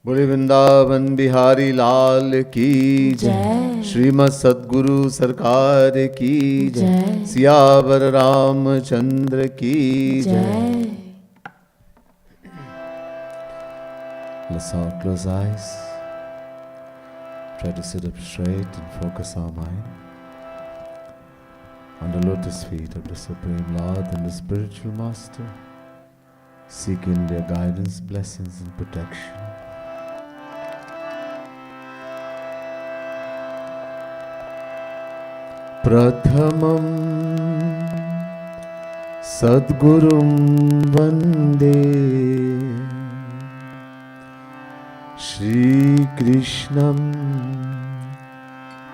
बोले वृंदावन बिहारी लाल की जय। श्रीमद सद्गुरु सरकार की जय। सियावर रामचंद्र की जय। Let's all close eyes. Try to sit up straight and focus our mind on the lotus feet of the Supreme Lord and the Spiritual Master, seeking their guidance, blessings and protection. प्रथमं सद्गुरुं वन्दे श्रीकृष्णं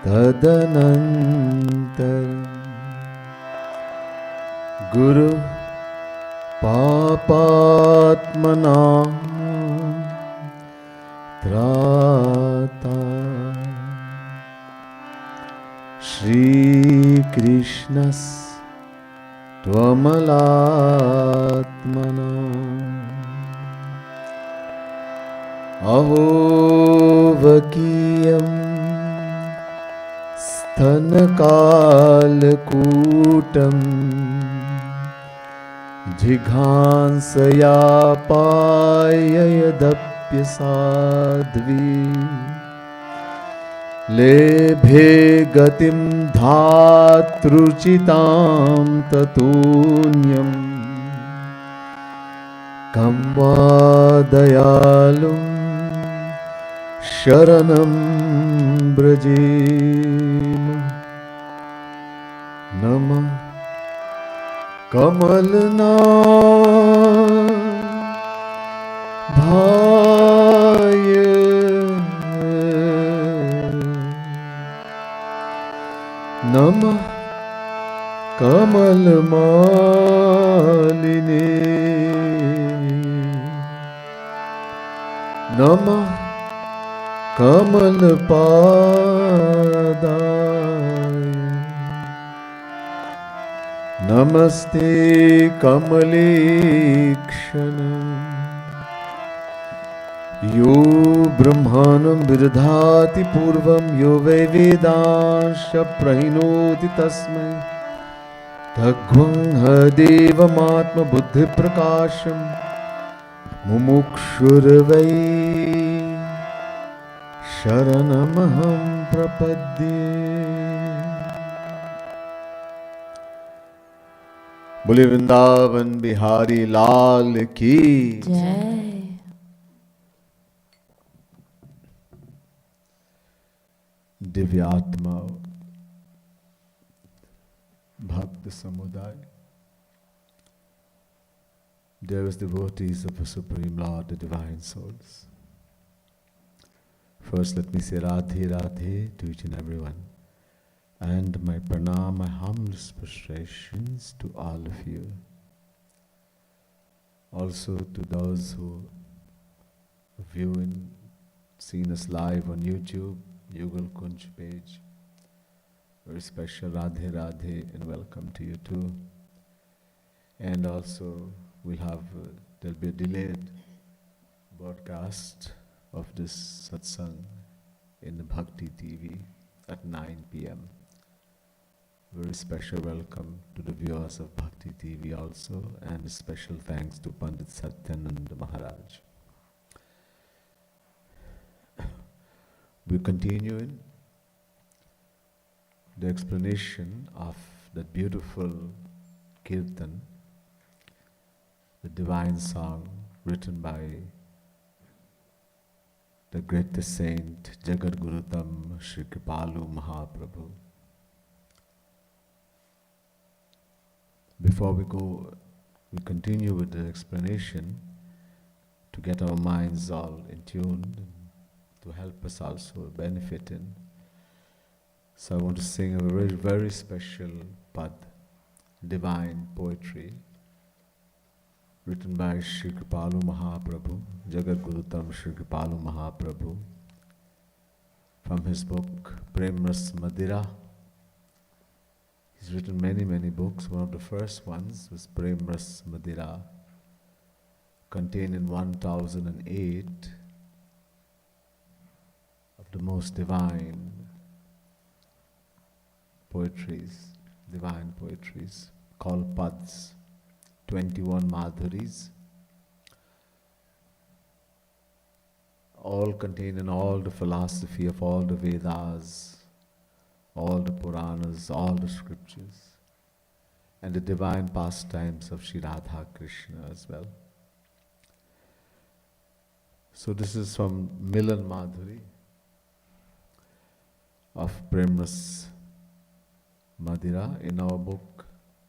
तदनन्तर गुरु पापात्मनां त्राता श्रीकृष्णस् त्वमलात्मना अहोवकीयं स्तनकालकूटं जिघांसया पाययदप्यसाध्वी लेभे गतिं धातृचितां ततून्यं कं वा दयालुं शरणं व्रजेम नमः कमलनाभाय नमः कमलमालिने नमः कमलपादाय नमस्ते कमलेक्षणम् यो ब्रह्माणं विदधाति पूर्वं यो वै वेदांश प्रहिणोति तस्मै तद्गुं हदेवमात्मबुद्धिप्रकाशं मुमुक्षुर्वै शरणमहं प्रपद्ये। बोले वृंदावन बिहारी लाल की जय। दिव्यात्मा भक्त समुदाय, dearest devotees of the Supreme Lord, the Divine Souls. First, let me say Radhe Radhe to each and everyone, and my pranam, my humblest prostrations to all of you. Also to those who view and seen us live on YouTube, Yugal Kunj page. Very special Radhe Radhe and welcome to you too. And also there'll be a delayed broadcast of this satsang in the Bhakti TV at 9 p.m. Very special welcome to the viewers of Bhakti TV also, and a special thanks to Pandit Satyananda Maharaj. We continue in the explanation of that beautiful kirtan, the divine song written by the greatest saint Jagadgurutam Shri Kripalu Mahaprabhu. Before we continue with the explanation to get our minds all in tune, to help us also benefit in. So I want to sing a very, very special pad, divine poetry, written by Shri Kripalu Mahaprabhu, Jagadgurutam Shri Kripalu Mahaprabhu, from his book Prem Ras Madira. He's written many, many books. One of the first ones was Prem Ras Madira, contained in 1008 most divine poetries, called Pads, 21 Madhuris, all contained in all the philosophy of all the Vedas, all the Puranas, all the scriptures, and the divine pastimes of Sri Radha Krishna as well. So this is from Milan Madhuri of Premras Madhira in our book,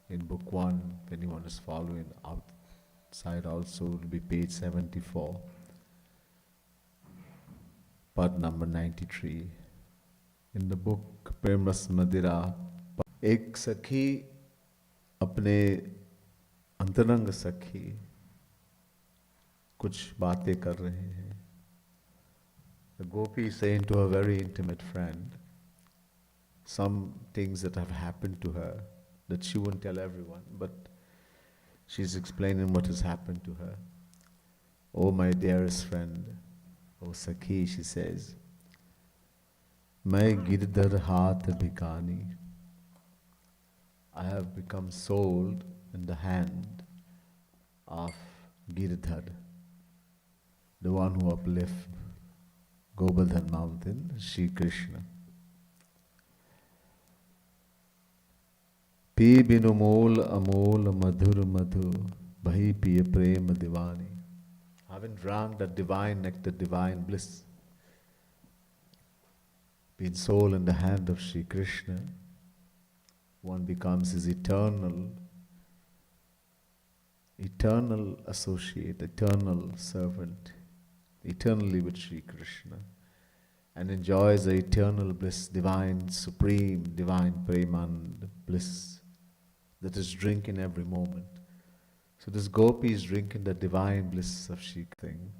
in book 1, if anyone is following outside also, it will be page 74, pad number 93. In the book Premras Madhira, एक सखी अपने अंतरंग सखी कुछ बातें कर रहे हैं. The gopi is saying to a very intimate friend some things that have happened to her that she won't tell everyone, but she's explaining what has happened to her. Oh my dearest friend, oh Sakhi, she says, मैं गिरधर हाथ भिखानी. I have become sold in the hand of Girdhar, the one who uplifts Govardhan mountain, Shri Krishna. P बिनु मोल अमोल मधुर मधु बही पिय प्रेम दीवानी. Having drunk that divine nectar, divine bliss, being soul in the hand of Shri Krishna, one becomes his eternal associate, eternal servant, eternally with Shri Krishna, and enjoys the eternal bliss, divine, supreme, divine Premanand bliss that is drinking every moment. So this gopi is drinking the divine bliss of Shri thing.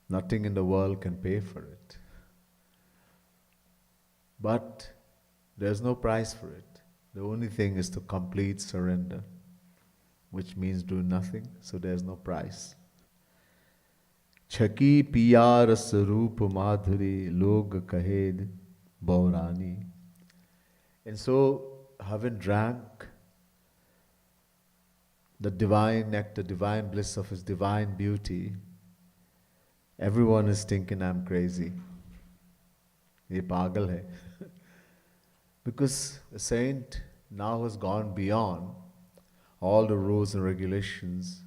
Nothing in the world can pay for it. But there's no price for it. The only thing is to complete surrender, which means do nothing, so there's no price. Chaki piya ras roop madhuri log kahed baurani. And so, having drank the divine nectar, divine bliss of his divine beauty, everyone is thinking I'm crazy. Ye pagal hai. Because the saint now has gone beyond all the rules and regulations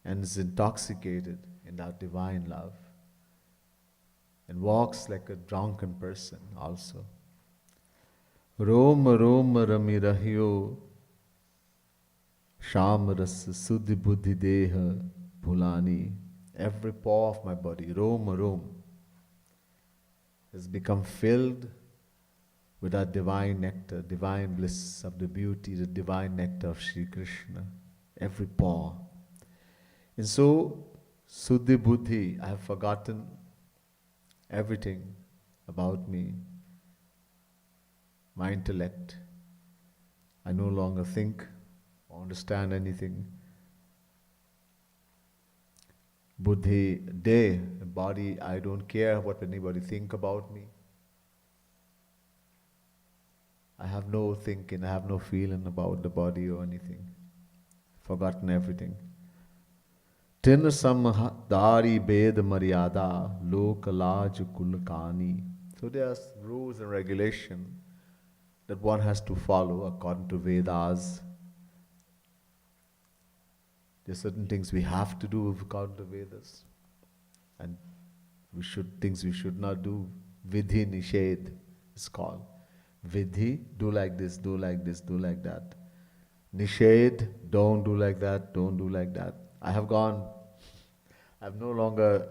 and is intoxicated in that divine love and walks like a drunken person also. Rom rom rami rahyo sham ras suddhi buddhi deha bhulani. Every pore of my body, rom rom, has become filled with that divine nectar, divine bliss of the beauty, the divine nectar of Shri Krishna, every pore. And so, Suddhi Buddhi, I have forgotten everything about me, my intellect. I no longer think or understand anything. Buddhi, day, body, I don't care what anybody think about me. I have no thinking, I have no feeling about the body or anything. Forgotten everything. Tin samdari bed maryada lok laj kulkani. So there's rules and regulation that one has to follow according to Vedas. There are certain things we have to do according to Vedas. And things we should not do. Vidhi nished is called. Vidhi, do like this, do like this, do like that. Nished, don't do like that, don't do like that. I'm no longer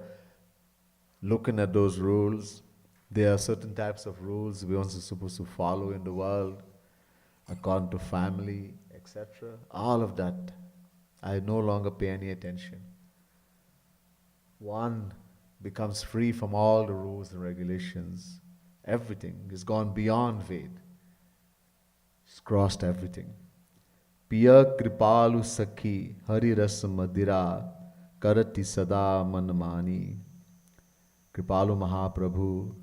looking at those rules. There are certain types of rules we are supposed to follow in the world, according to family, etc. All of that, I no longer pay any attention. One becomes free from all the rules and regulations. Everything is gone beyond Ved. It's crossed everything. Piya kripalu sakhi hari ras madira karati sada manmani. Kripalu Mahaprabhu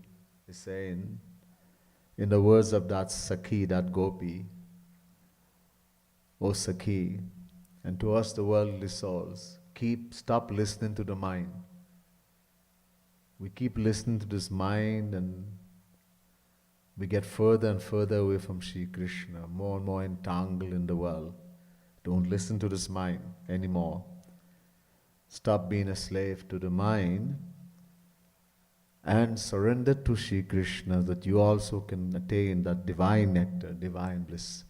is saying, in the words of that Sakhi, that Gopi, O Sakhi, and to us the worldly souls, stop listening to the mind. We keep listening to this mind and we get further and further away from Shri Krishna, more and more entangled in the world. Don't listen to this mind anymore. Stop being a slave to the mind and surrender to Shri Krishna, that you also can attain that divine nectar, divine bliss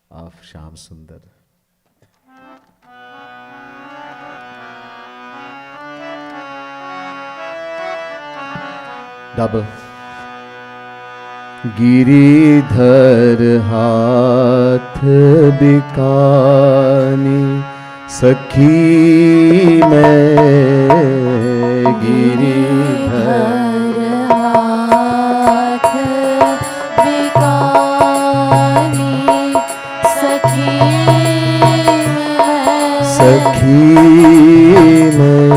of Shyam Sundar. Double. Giridhar हाथ बिकानी सखी मैं, गिरिधर हाथ बिकानी सखी मैं,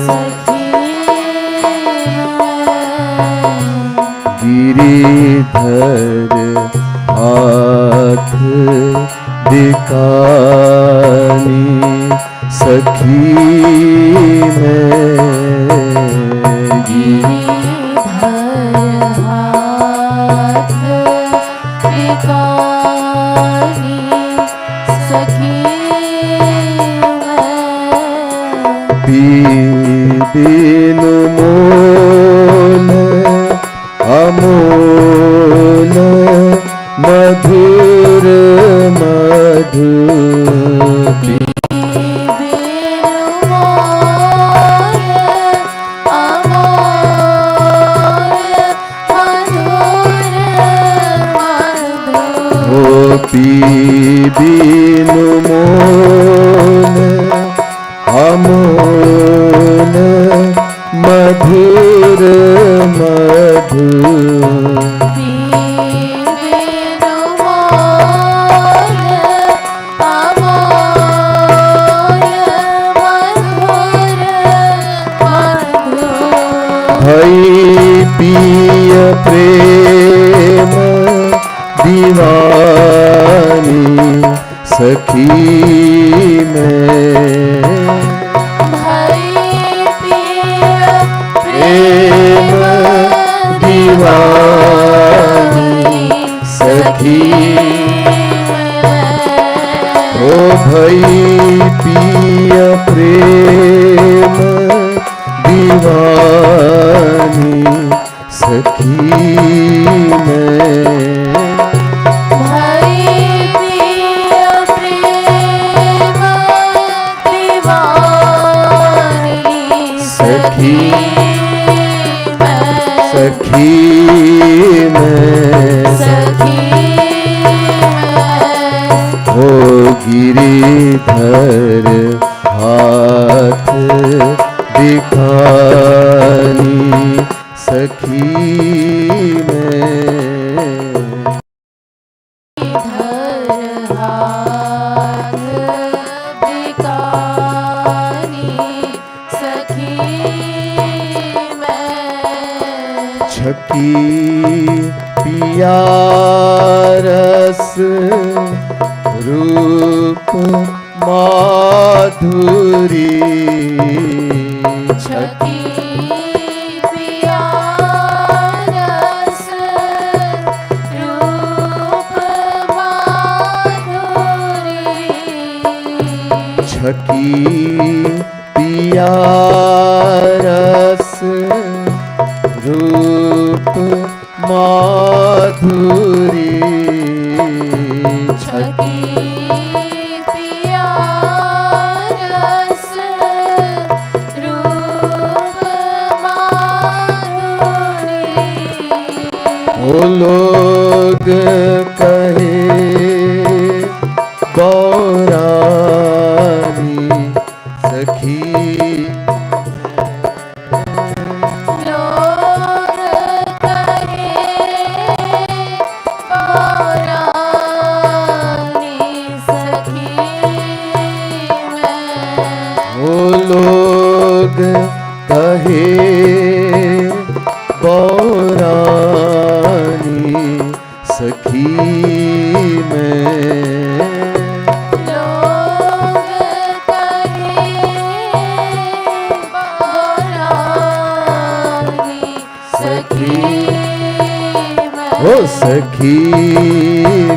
सखी मैं, गिरिधर हाथ बिकानी सखी मैं, गिरिधर हाथ बिकानी सखी मैं, पी बिनु मोल अमोल मधुर मधुर, पी बिनु मोल अमोल मधुर मधुर, ओ पी बिनु मोल अमोल मधुर मधुर, बिनु मोल अमोल मधुर मधुर, भई पिय प्रेम दीवानी सखी मैं, भई पिय प्रेम दीवानी सखी मैं, ओ भई पिय प्रेम दीवानी सखी मैं, भई पिय प्रेम दीवानी सखी मैं, सखी मैं, सखी मैं, ओ गिरिधर हाथ बिकानी सखी मैं, गिरिधर हाथ बिकानी सखी मैं, छकी पिया रस रूप माधुरी, छकी पिया रस रूप माधुरी, छकी पिया रस रूप माधुरी, छकी पिया रस रूप माधुरी, ओ लोग कहे गौरानी सखी, लोग कहे गौरानी सखी मैं, ओ लोग कहे पौरानी सखी मैं। लोग कहे पौरानी सखी मैं। ओ सखी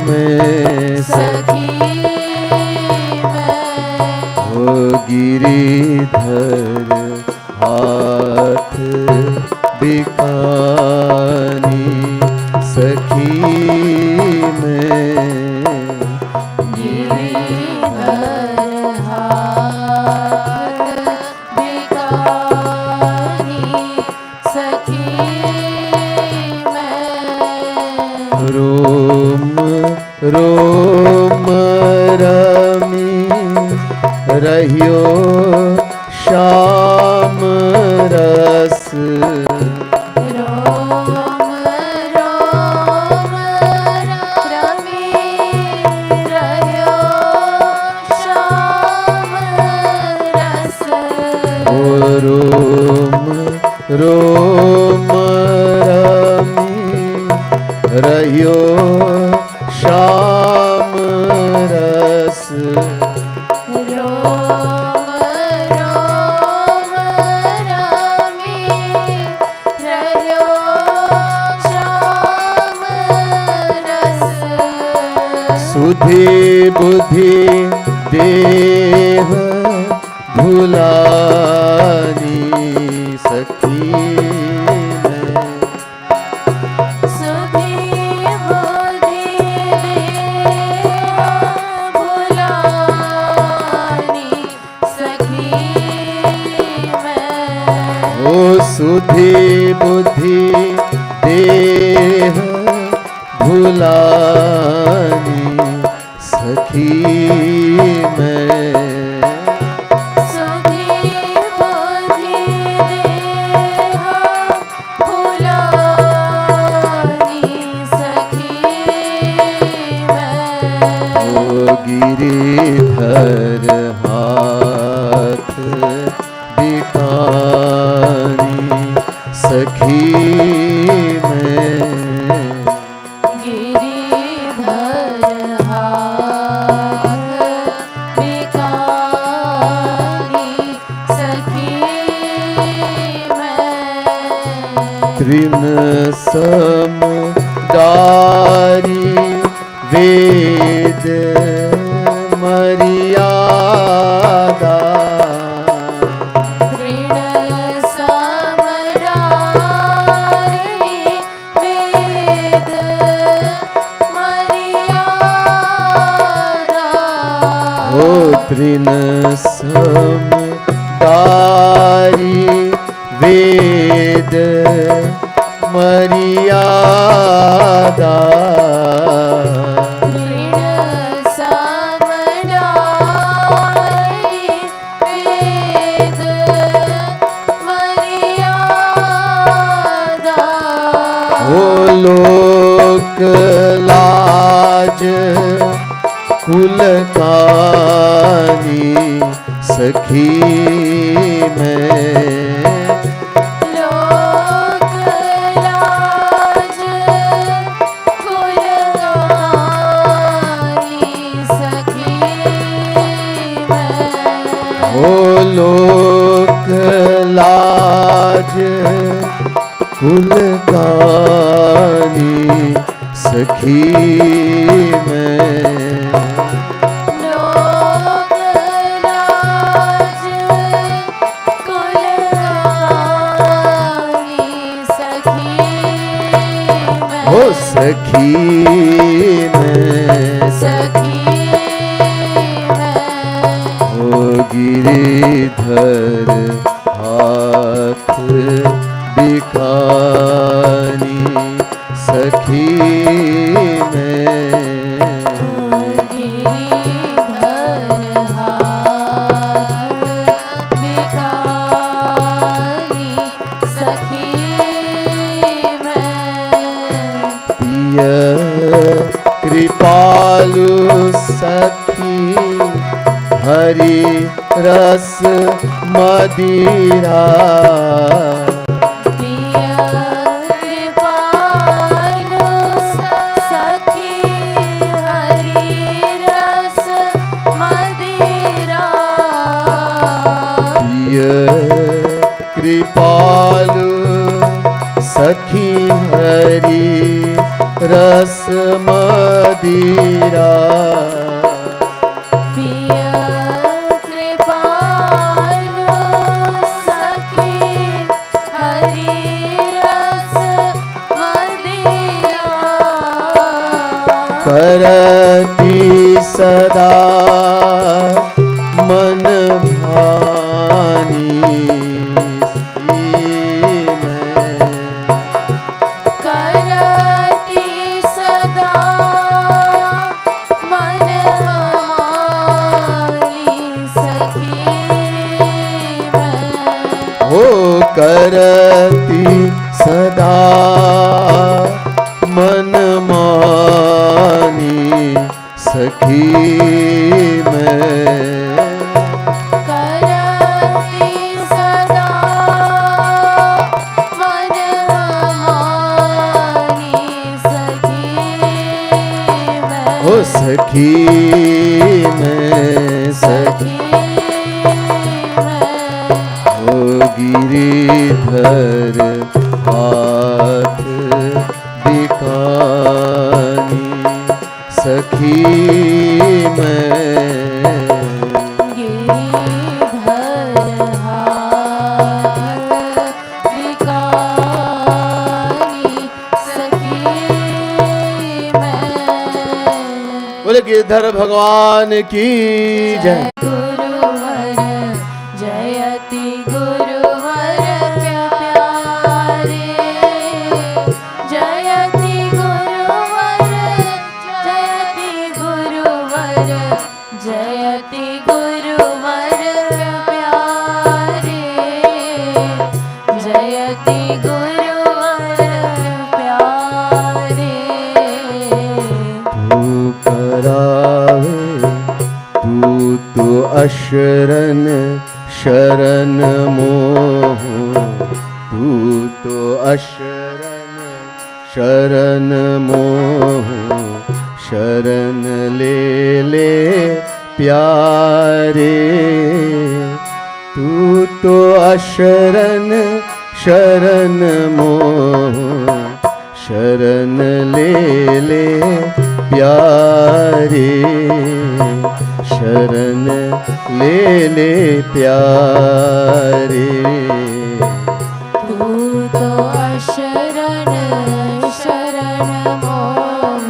मैं, सखी मैं। ओ गिरिधर हाथ बिकानी सखी मैं। गिरिधर हाथ बिकानी सखी मैं। रोम रोम रमी रहियो श्याम रस। रोम रोम रमी रहियो श्याम रस। ओ रोम रोम रमी रहियो श्याम रस। रोम रोम रमी रहियो श्याम रस। सुधि बुद्धि देह भुलानी सखी मैं। सुधि बुद्धि भुलानी सखी मैं। ओ सुधि बुद्धि देह भुलानी सखी मैं। सुधि बुद्धि देह भुलानी सखी मैं। ओ गिरिधर हाथ बिकानी सखी मैं। गिरिधर हाथ बिकानी सखी मैं। तृण समदारी वेद मर्यादा। तृण समदारी वेद मर्यादा। ओ तृण समदारी वेद मर्यादा। तृण समदारी वेद मर्यादा। ओ लोक लाज कुल कानी सखी मैं। लोक लाज कुलगानी सखी मैं। ओ लोक लाज कुल कानी सखी मैं। लोक लाज कुलगानी सखी मैं। ओ सखी मैं, सखी मैं। ओ गिरिधर हाथ बिकानी सखी मैं। गिरिधर हाथ बिकानी सखी मैं। पिय कृपालु सखी हरि रस मदिरा। पिया कृपालु सखी हरि रस मदिरा पिया कृपालु सखी हरि रस मदिरा करती सदा मन भानी करती सदा मन मानी सखी मैं हो करती सदा मन मानी सखी मैं करती सदा मन मानी सखी मैं हो सखी मैं सखी हो गिरिधर हाथ दिखानी सखी मैं गिरिधर हाथ विकानी सखी मैं बोले गिरधर भगवान की जय गुरुवर जयति गुरुवर प्यारे जयति गुरुवर जयति गुरुवर जयति गुरुवर प्यारे जयति गुरुवर प्यारे तू करावे तू अशरण शरण मोह तू तो अशरण शरण मोह शरण ले प्यारे तू तो अशरण शरण मोह शरण ले प्यारे शरण ले प्यारे तू तो अशरण शरण मोह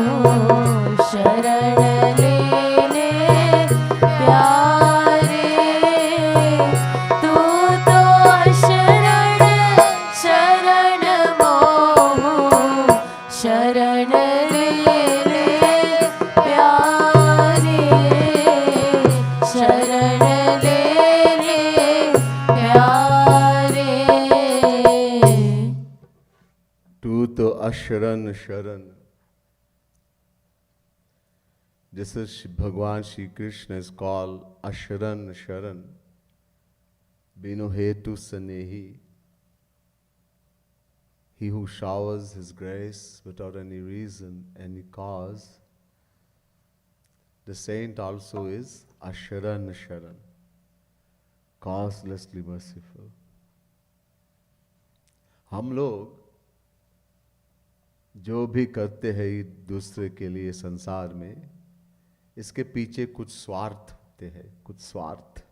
शरण ले प्यारे तू तो अशरण शरण मोह शरण ले प्यारे शरण ले प्यारे तू तो अशरण शरण This is Bhagwan Shri Krishna is called Asharan Sharan. Binu Hetu Sanehi. He who showers his grace without any reason, any cause. The saint also is Asharan Sharan, causelessly merciful. हम लोग जो भी करते हैं दूसरे के लिए संसार में, इसके पीछे कुछ स्वार्थ होते हैं, कुछ स्वार्थ.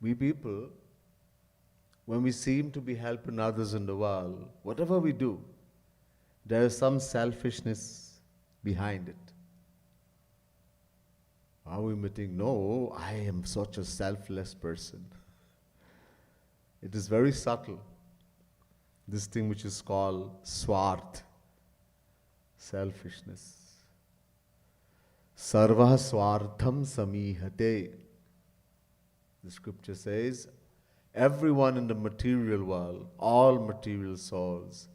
We people, when we seem to be helping others in the world, whatever we do, there is some selfishness behind it. Are we admitting, no, I am such a selfless person? It is very subtle. This thing which is called swarth, selfishness. Sarva swartham samihate. The scripture says, everyone in the material world, all material souls,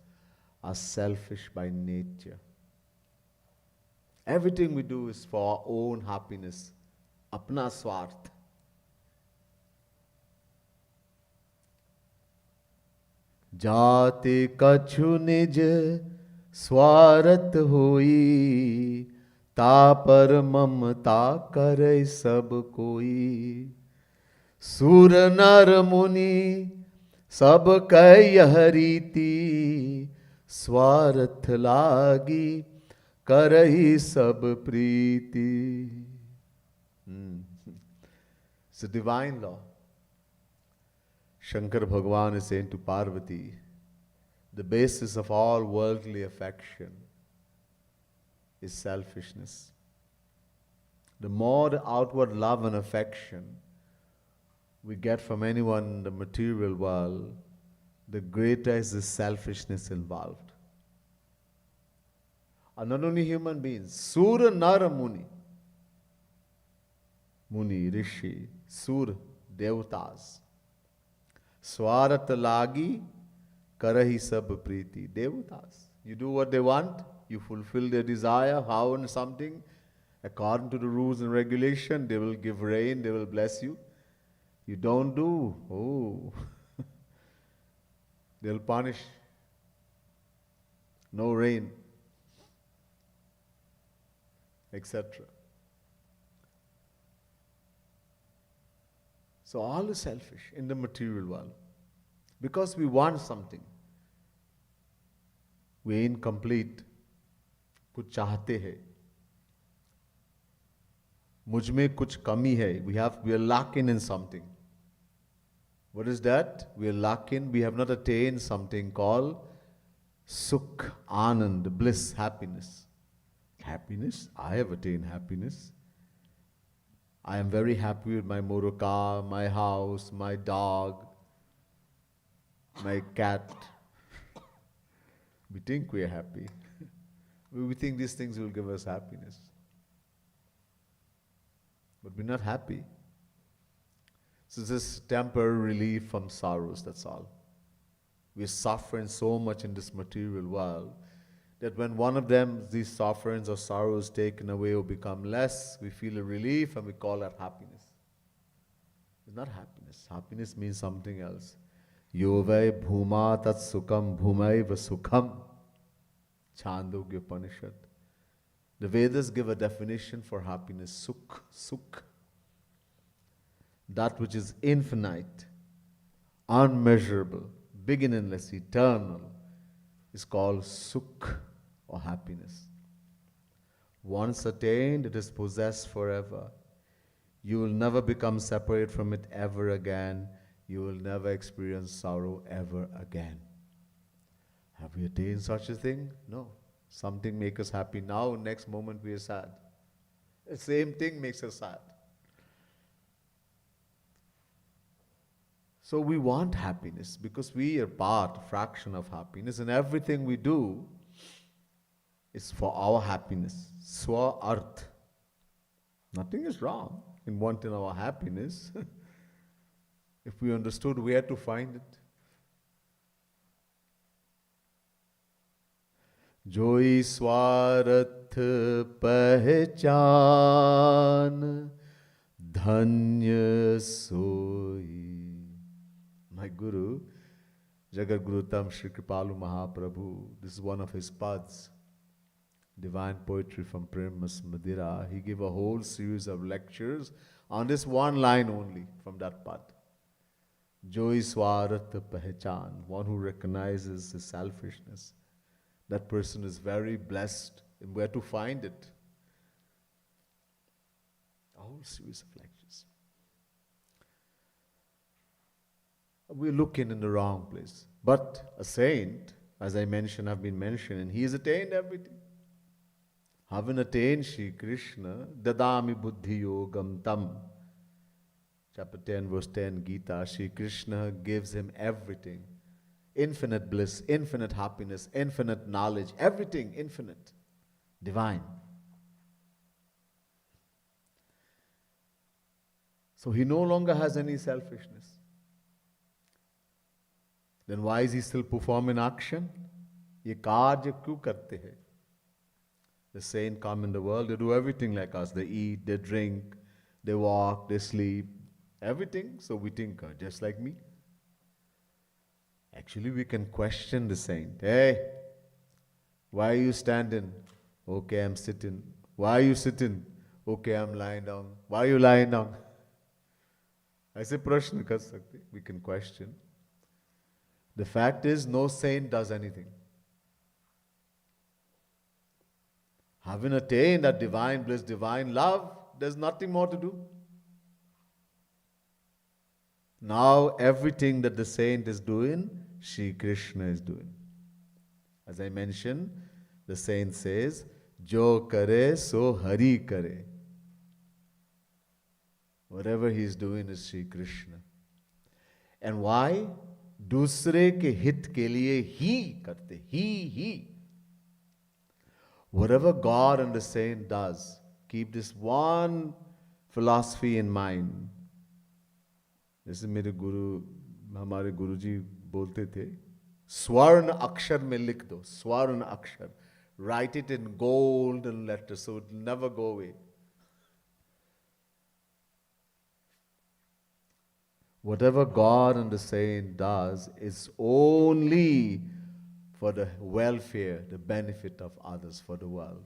are selfish by nature. Everything we do is for our own happiness, apna swarth. जाते कछु निज स्वार्थ होई, ता पर ममता करे सब कोई. सूर नर मुनि सब कह यह रीति, स्वार्थ लागी करही सब प्रीति. It's a divine law. Shankar Bhagavan is saying to Parvati, the basis of all worldly affection is selfishness. The more the outward love and affection we get from anyone in the material world, the greater is the selfishness involved. And not only human beings, Sura Nara Muni, Muni, Rishi, Sur, Devatas, Swarat Lagi, Karahi Sab Priti, Devatas. You do what they want, you fulfill their desire, how and something, according to the rules and regulation, they will give rain, they will bless you. You don't do, oh, they'll punish. No rain, etc. So all is selfish in the material world. Because we want something. We incomplete. कुछ चाहते हैं. मुझ में कुछ कमी है. We are lacking in something. What is that? We are lacking. We have not attained something called sukh, anand, bliss, happiness. Happiness? I have attained happiness. I am very happy with my motor car, my house, my dog, my cat. We think we are happy. We think these things will give us happiness. But we're not happy. So this is temporary relief from sorrows, that's all. We're suffering so much in this material world that when one of them, these sufferings or sorrows taken away or become less, we feel a relief and we call that happiness. It's not happiness. Happiness means something else. Yovai bhuma tat sukham bhumaiva sukham. Chandogya Upanishad. The Vedas give a definition for happiness. Sukh. That which is infinite, unmeasurable, beginningless, eternal, is called sukh or happiness. Once attained, it is possessed forever. You will never become separate from it ever again. You will never experience sorrow ever again. Have we attained such a thing? No. Something makes us happy now, next moment we are sad. The same thing makes us sad. So we want happiness because we are part, fraction of happiness, and everything we do is for our happiness. Swa Arth. Nothing is wrong in wanting our happiness if we understood where to find it. जोई स्वार्थ पहचान धन्य सोई. My Guru, Jagat Guru Tam Shri Kripalu Mahaprabhu, this is one of his pads, divine poetry from Premas Madira. He gave a whole series of lectures on this one line only from that pad. Joi Swarat Pehchan, one who recognizes his selfishness. That person is very blessed in where to find it. A whole series of lectures. We're looking in the wrong place. But a saint, as I mentioned, I've been mentioning, he has attained everything. Having attained Shri Krishna, Dadami Buddhi Yogam Tam. Chapter 10, verse 10, Gita, Shri Krishna gives him everything. Infinite bliss, infinite happiness, infinite knowledge, everything infinite, divine. So he no longer has any selfishness. Then why is he still performing action? ये कार्य क्यों करते हैं? The saints come in the world, they do everything like us. They eat, they drink, they walk, they sleep, everything. So we think, just like me. Actually, we can question the saint. Hey, why are you standing? Okay, I'm sitting. Why are you sitting? Okay, I'm lying down. Why are you lying down? ऐसे प्रश्न कर सकते, we can question. The fact is, no saint does anything. Having attained that divine bliss, divine love, there's nothing more to do. Now, everything that the saint is doing, Shri Krishna is doing. As I mentioned, the saint says, Jo kare so Hari kare. Whatever he is doing is Shri Krishna. And why? दूसरे के हित के लिए ही करते, he. Whatever God and the saint does, keep this one philosophy in mind. जैसे मेरे हमारे गुरुजी बोलते थे, स्वर्ण अक्षर में लिख दो, स्वर्ण अक्षर. Write it in golden letters so it will never go away. Whatever God and the saint does is only for the welfare, the benefit of others, for the world.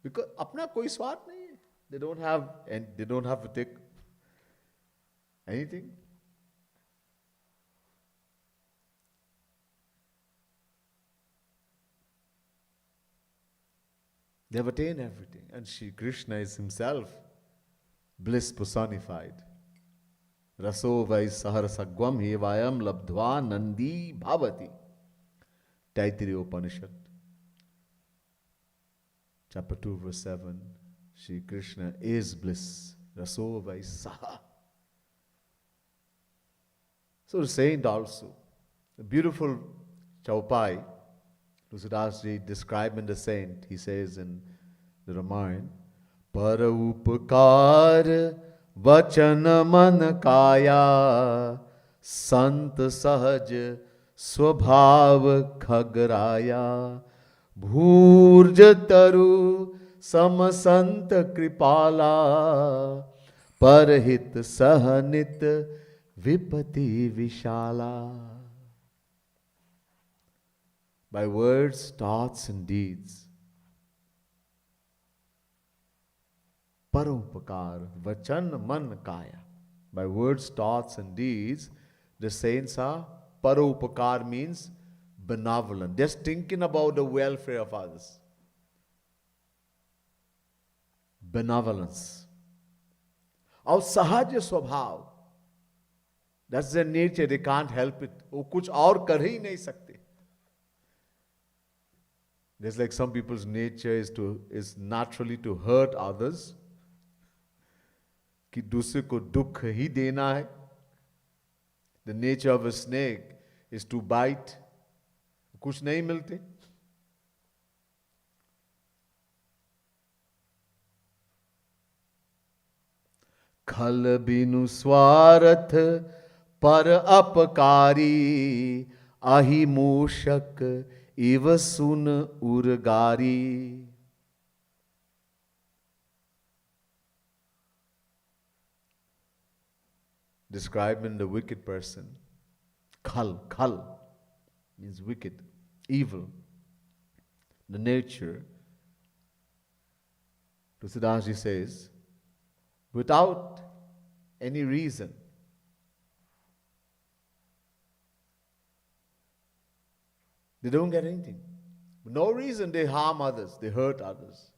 Because अपना कोई स्वार्थ नहीं है. They don't have to take anything. They have attained everything. And Shri Krishna is himself bliss personified. Raso vai sahar sagvam hevayam labdhva nandi bhavati. Taittiriya Upanishad. Chapter 2, verse 7. Shri Krishna is bliss. Raso vai saha. So the saint also. The beautiful Chaupai, Tusidas Ji describing the saint, he says in the Ramayana, Para upakar vachana man kaya sant sahaj swabhav khagraya bhurja taru samasant kripala parhit sahanit vipati vishala. By words, thoughts and deeds. Paropakar, vachan man kaya. By words, thoughts and deeds, the saints are, paropakar means benevolent. Just thinking about the welfare of others. Benevolence. Our sahaja swabhav. That's their nature, they can't help it. वो कुछ और कर ही नहीं सकते. There's like some people's nature is naturally to hurt others. कि दूसरे को दुख ही देना है. The nature of a snake is to bite. कुछ नहीं मिलते. खल बिनु स्वार्थ पर अपकारी आही मूषक इव सुन उर्गारी. Describing the wicked person. Khal means wicked, evil. The nature, Tusidaji says, without any reason, they don't get anything. For no reason they harm others, they hurt others.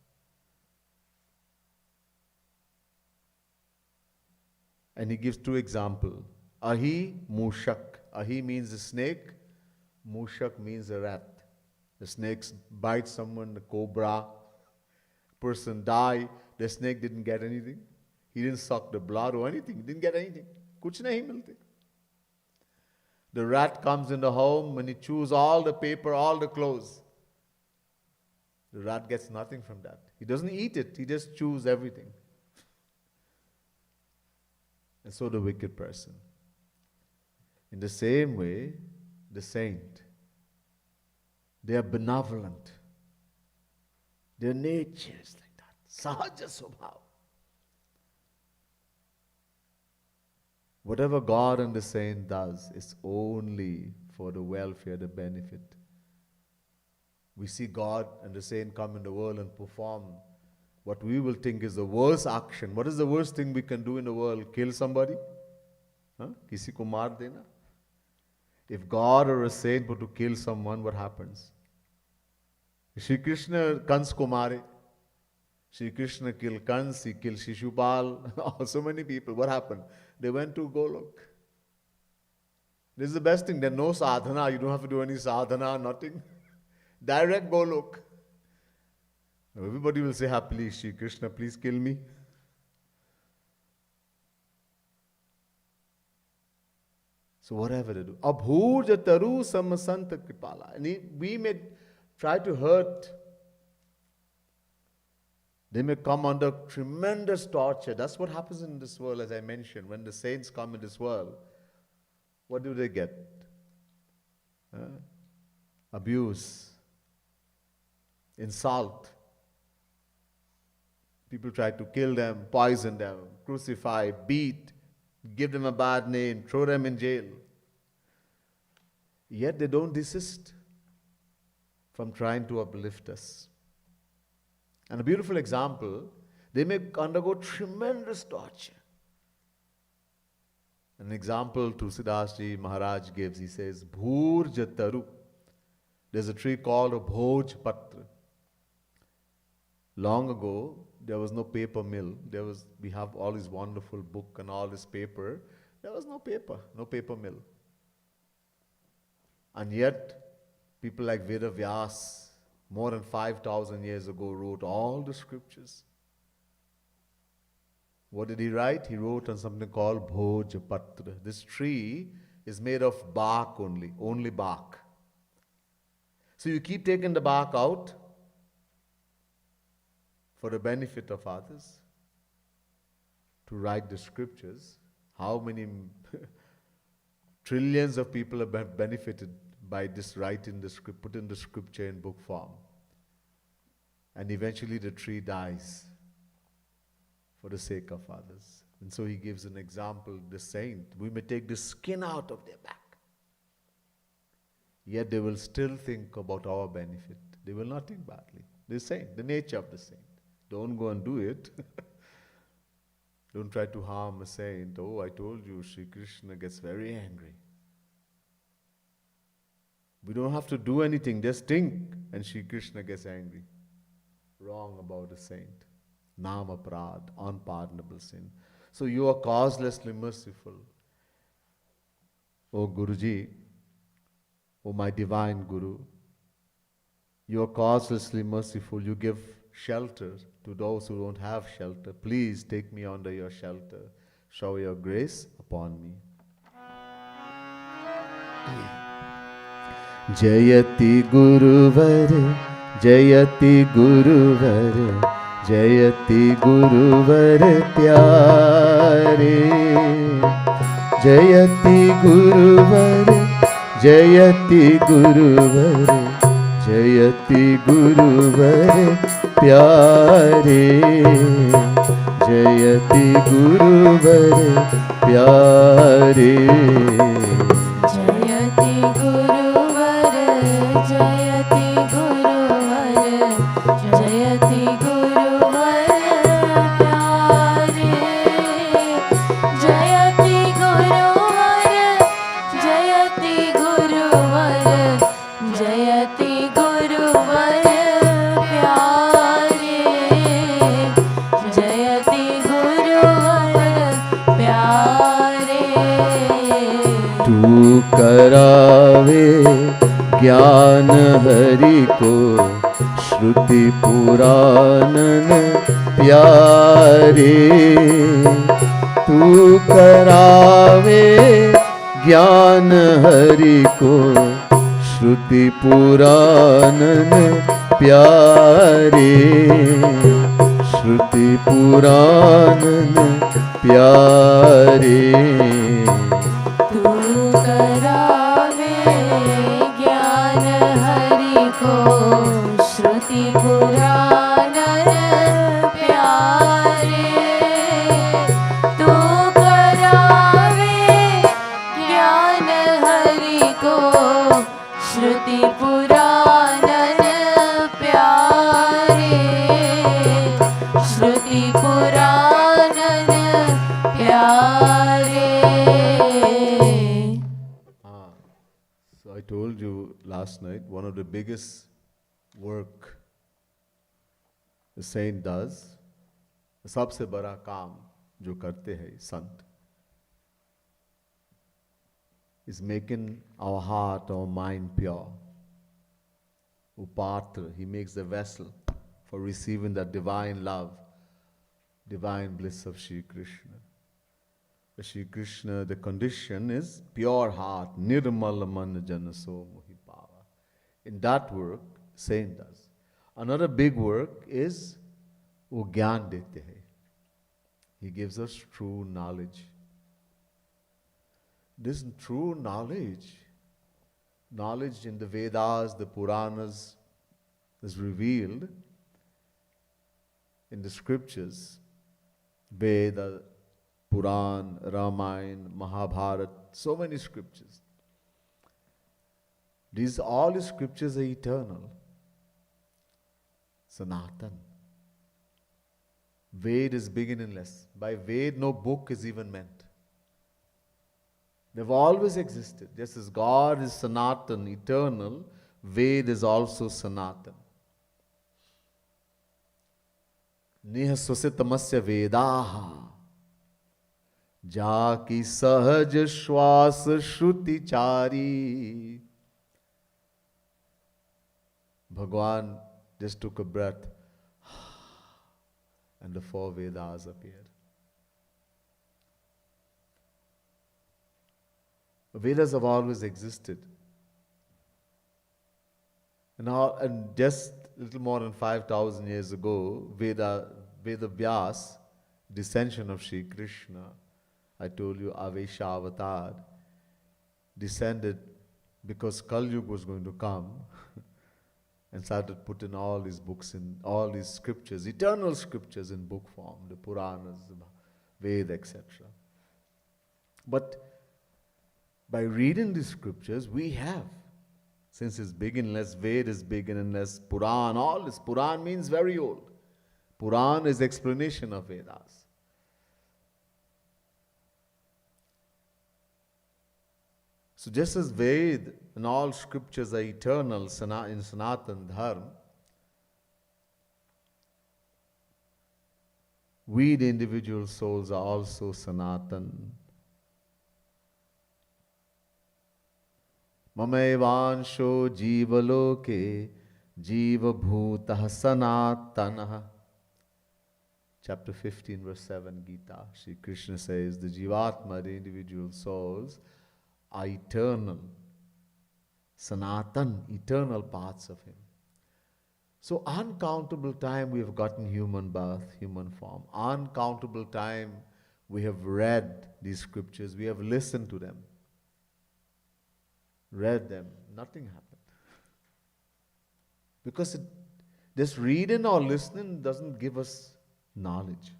And he gives two examples. Ahi, Mushak. Ahi means a snake. Mushak means a rat. The snake bites someone, the cobra. Person die. The snake didn't get anything. He didn't suck the blood or anything. He didn't get anything. Kuch nahi milte. The rat comes in the home and he chews all the paper, all the clothes. The rat gets nothing from that. He doesn't eat it. He just chews everything. And so the wicked person. In the same way, the saint. They are benevolent. Their nature is like that. Sahaja Swabhav. Whatever God and the saint does is only for the welfare, the benefit. We see God and the saint come in the world and perform what we will think is the worst action. What is the worst thing we can do in the world? Kill somebody? हाँ? किसी को मार देना. If God or a saint were to kill someone, what happens? Shri Krishna Kans ko mare. Shri Krishna killed Kans, he killed Shishupal, so many people. What happened? They went to Golok. This is the best thing. There's no sadhana. You don't have to do any sadhana, nothing. Direct Golok. Everybody will say happily, Shri Krishna, please kill me. So whatever they do. Abhur jataru samasanta kripala. And we may try to hurt. They may come under tremendous torture. That's what happens in this world, as I mentioned. When the saints come in this world, what do they get? Abuse, insult. People try to kill them, poison them, crucify, beat, give them a bad name, throw them in jail. Yet they don't desist from trying to uplift us. And a beautiful example, they may undergo tremendous torture. An example Tulsidas Ji Maharaj gives, he says, Bhur Jataru. There's a tree called a Bhoj Patra. Long ago, there was no paper mill. We have all this wonderful book and all this paper. There was no paper mill. And yet, people like Veda Vyas, more than 5,000 years ago, wrote all the scriptures. What did he write? He wrote on something called Bhoj Patra. This tree is made of bark only bark. So you keep taking the bark out for the benefit of others, to write the scriptures. How many trillions of people have benefited by this writing the script, putting the scripture in book form. And eventually the tree dies for the sake of others. And so he gives an example, the saint. We may take the skin out of their back, yet they will still think about our benefit. They will not think badly. The saint, the nature of the saint. Don't go and do it. Don't try to harm a saint. Oh, I told you, Sri Krishna gets very angry. We don't have to do anything, just think, and Sri Krishna gets angry. Wrong about a saint. Nama prad, unpardonable sin. So you are causelessly merciful. O Guruji, O my divine Guru, you are causelessly merciful. You give shelter to those who don't have shelter. Please take me under your shelter. Shower your grace upon me. Jayati Guruvar, Jayati Guruvar, Jayati Guruvar Pyare. Jayati Guruvar, Jayati Guruvar, Jayati Guruvar Pyare. Jayati Guruvar Pyare. Jayati Guruvar, Jayati Guruvar, Jayati Guruvar Pyare. Jayati Guruvar, Jayati Guruvar, Jayati Guruvar Pyare. Jayati Guruvar Pyare. तू करावे ज्ञान हरि को श्रुति पुराणन प्यारे. तू करावे ज्ञान हरि को श्रुति पुराणन प्यारे. श्रुति पुराणन प्यारे. तू करावे ज्ञान हरि को श्रुति पुराण प्यारे. तू करावे ज्ञान हरि को श्रुति पुराण प्यारे. श्रुति पुराण प्यारे. So I told you last night, one of the biggest work the saint does, सबसे बड़ा काम जो करते हैं संत, is making our heart, our mind pure. Upatra, he makes the vessel for receiving that divine love, divine bliss of Shri Krishna. For Shri Krishna, the condition is pure heart, nirmal man janaso mohi pava. In that work, saint does. Another big work is wo gyan dete hai. He gives us true knowledge. This true knowledge in the Vedas, the Puranas, is revealed in the scriptures, Veda, Puran, Ramayana, Mahabharata, so many scriptures. These all the scriptures are eternal. Sanatan. Ved is beginningless. By Ved, no book is even meant. They've always existed. Just as God is Sanatan, eternal, Ved is also Sanatan. Niha swasitamasya Vedaha Jaki sahaj shwas shruti chari. Bhagwan just took a breath and the four Vedas appeared. Vedas have always existed. And just a little more than 5,000 years ago, Veda Vyas, descension of Sri Krishna, I told you Avesha Avatar, descended because Kali Yuga was going to come and started putting all these books in, all these scriptures, eternal scriptures in book form, the Puranas, the Veda, etc. But by reading these scriptures, we have, since it's beginningless, Veda is beginningless, Puran, all this. Puran means very old. Puran is explanation of Vedas. So just as Veda and all scriptures are eternal in Sanatan Dharma, we, the individual souls, are also Sanatan. Mamevansho jivaloke jiva bhutah sanatanaha. Chapter 15, verse 7, Gita. Shri Krishna says, the Jivatma, the individual souls, are eternal. Sanatan, eternal parts of him. So uncountable time we have gotten human birth, human form. Uncountable time we have read these scriptures, we have listened to them. Read them, nothing happened. Because just reading or listening doesn't give us knowledge.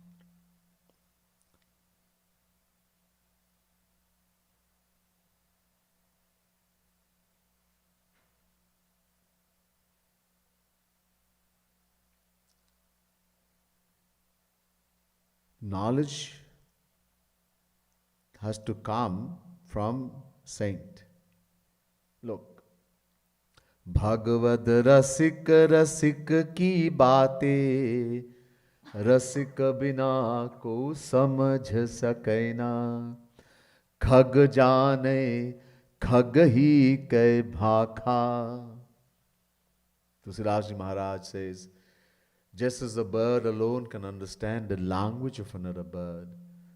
Knowledge has to come from saint. Look, Bhagavad Rasik Rasik ki baate Rasik bina ko samajh sakaina Khag jane khag hi kai bhakha. Tulsidas Maharaj says, just as a bird alone can understand the language of another bird,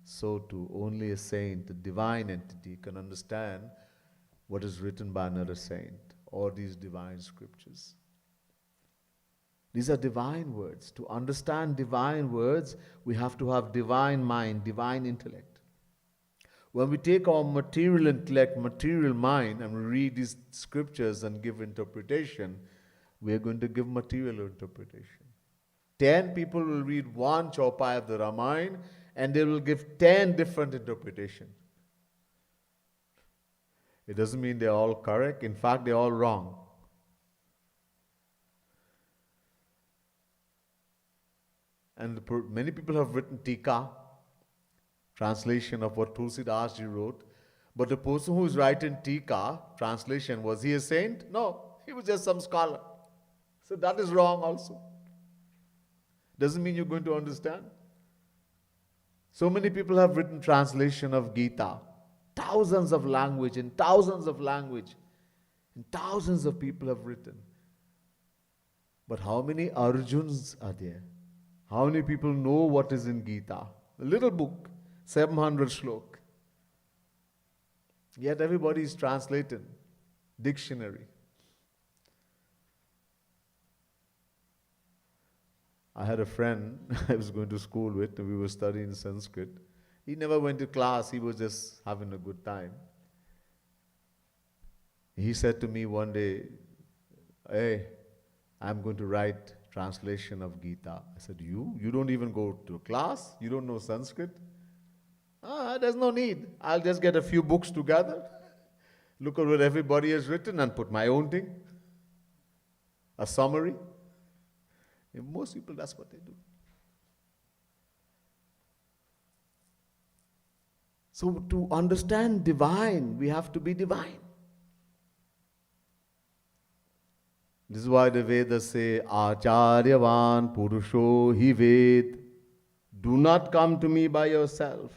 so too only a saint, a divine entity, can understand what is written by another saint or these divine scriptures. These are divine words. To understand divine words, we have to have divine mind, divine intellect. When we take our material intellect, material mind, and we read these scriptures and give interpretation, we are going to give material interpretation. 10 people will read one chaupai of the Ramayana and they will give 10 different interpretations. It doesn't mean they're all correct. In fact, they're all wrong. And many people have written Tika, translation of what Tulsidas ji wrote. But the person who is writing Tika, translation, was he a saint? No, he was just some scholar. So that is wrong also. Doesn't mean you're going to understand. So many people have written translation of Gita. Thousands of language, in thousands of language. And thousands of people have written. But how many Arjuns are there? How many people know what is in Gita? A little book, 700 shlok. Yet everybody is translating. Dictionary. I had a friend I was going to school with, and we were studying Sanskrit. He never went to class, he was just having a good time. He said to me one day, "Hey, I'm going to write translation of Gita." I said, "You? You don't even go to class? You don't know Sanskrit?" There's no need. I'll just get a few books together, look at what everybody has written and put my own thing. A summary. And most people, that's what they do. So to understand divine, we have to be divine. This is why the Vedas say, Acharyavan Purusho hi Ved. Do not come to me by yourself.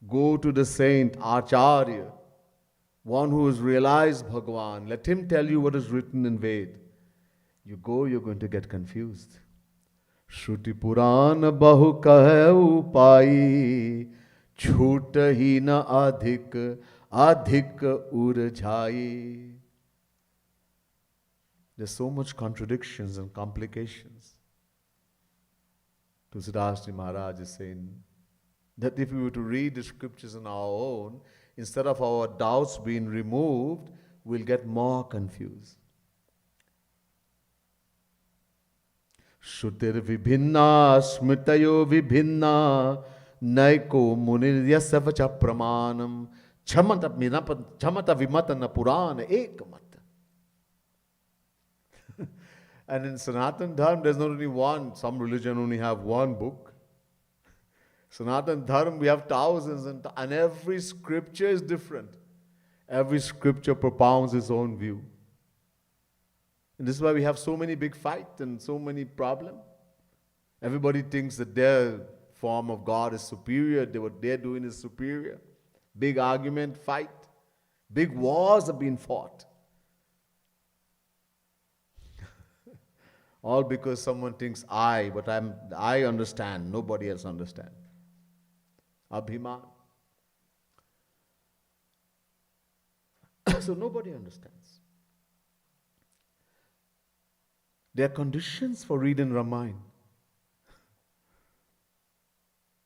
Go to the saint, Acharya, one who has realized Bhagavan. Let him tell you what is written in Ved. You go, you're going to get confused. Shruti Purana Bahu Kahe Upai, Chhut hi na adhik, adhik urjhai. There's so much contradictions and complications. Tulsidas Ji Maharaj is saying that if we were to read the scriptures on our own, instead of our doubts being removed, we'll get more confused. Shrutir vibhinna smritayo vibhinna naiko muniryasavacha pramanam chamata vimatana purana ekamat. And in Sanatan Dharma, there's not only one. Some religion only have one book. Sanatan Dharma, we have thousands, and every scripture is different. Every scripture propounds its own view. And this is why we have so many big fights and so many problems. Everybody thinks that their form of God is superior, what they're doing is superior. Big argument, fight. Big wars are being fought. All because someone thinks but I understand, nobody else understands. Abhiman. So nobody understands. There are conditions for reading Ramayana.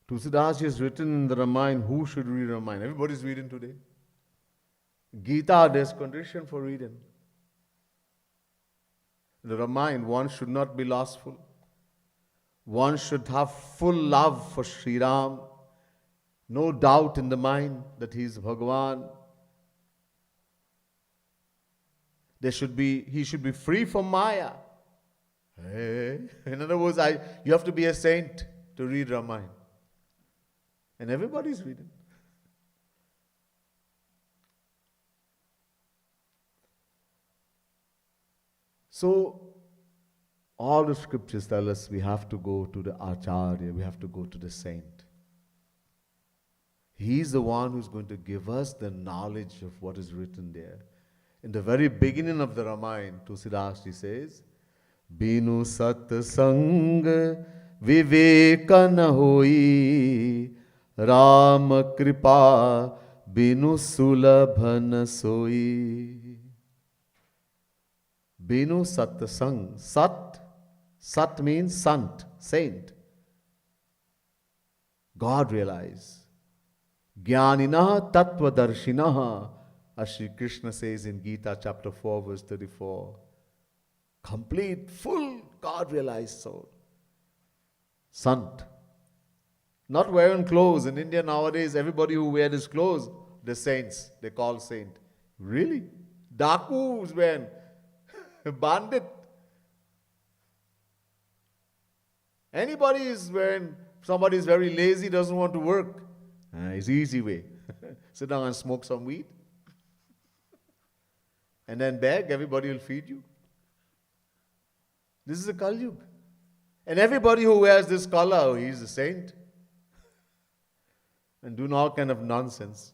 Tulsidas has written in the Ramayana, who should read Ramayana? Everybody's reading today. Gita, there's condition for reading. The Ramayana, one should not be lustful. One should have full love for Sri Ram. No doubt in the mind that he is Bhagavan. He should be free from Maya. In other words, you have to be a saint to read Ramayana. And everybody's reading. So, all the scriptures tell us we have to go to the Acharya, we have to go to the saint. He's the one who's going to give us the knowledge of what is written there. In the very beginning of the Ramayana, Tulsidas Ji says, Binu sat sang viveka na hoi, Ram kripa binu sulabhan soi. Binu sat sang. Sat means sant, saint. God realized. Jnanina tattvadarshinaha, as Shri Krishna says in Gita chapter 4 verse 34. Complete, full, God realized soul. Sant. Not wearing clothes. In India nowadays, everybody who wears his clothes, the saints, they call saint. Really? Daku is wearing. Bandit. Anybody is wearing, somebody is very lazy, doesn't want to work. It's easy way. Sit down and smoke some weed. And then beg, everybody will feed you. This is a Kali Yuga. And everybody who wears this collar, he's a saint. And doing all kind of nonsense.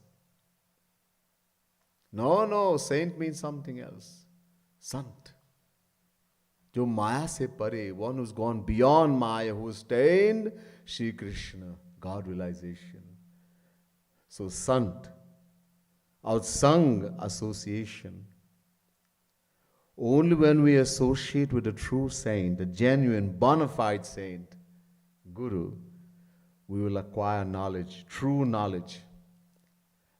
No, saint means something else. Sant. Jo Maya se pare, one who's gone beyond Maya, who's attained Shri Krishna, God realization. So Sant, outsung association. Only when we associate with a true saint, a genuine, bona fide saint, Guru, we will acquire knowledge, true knowledge.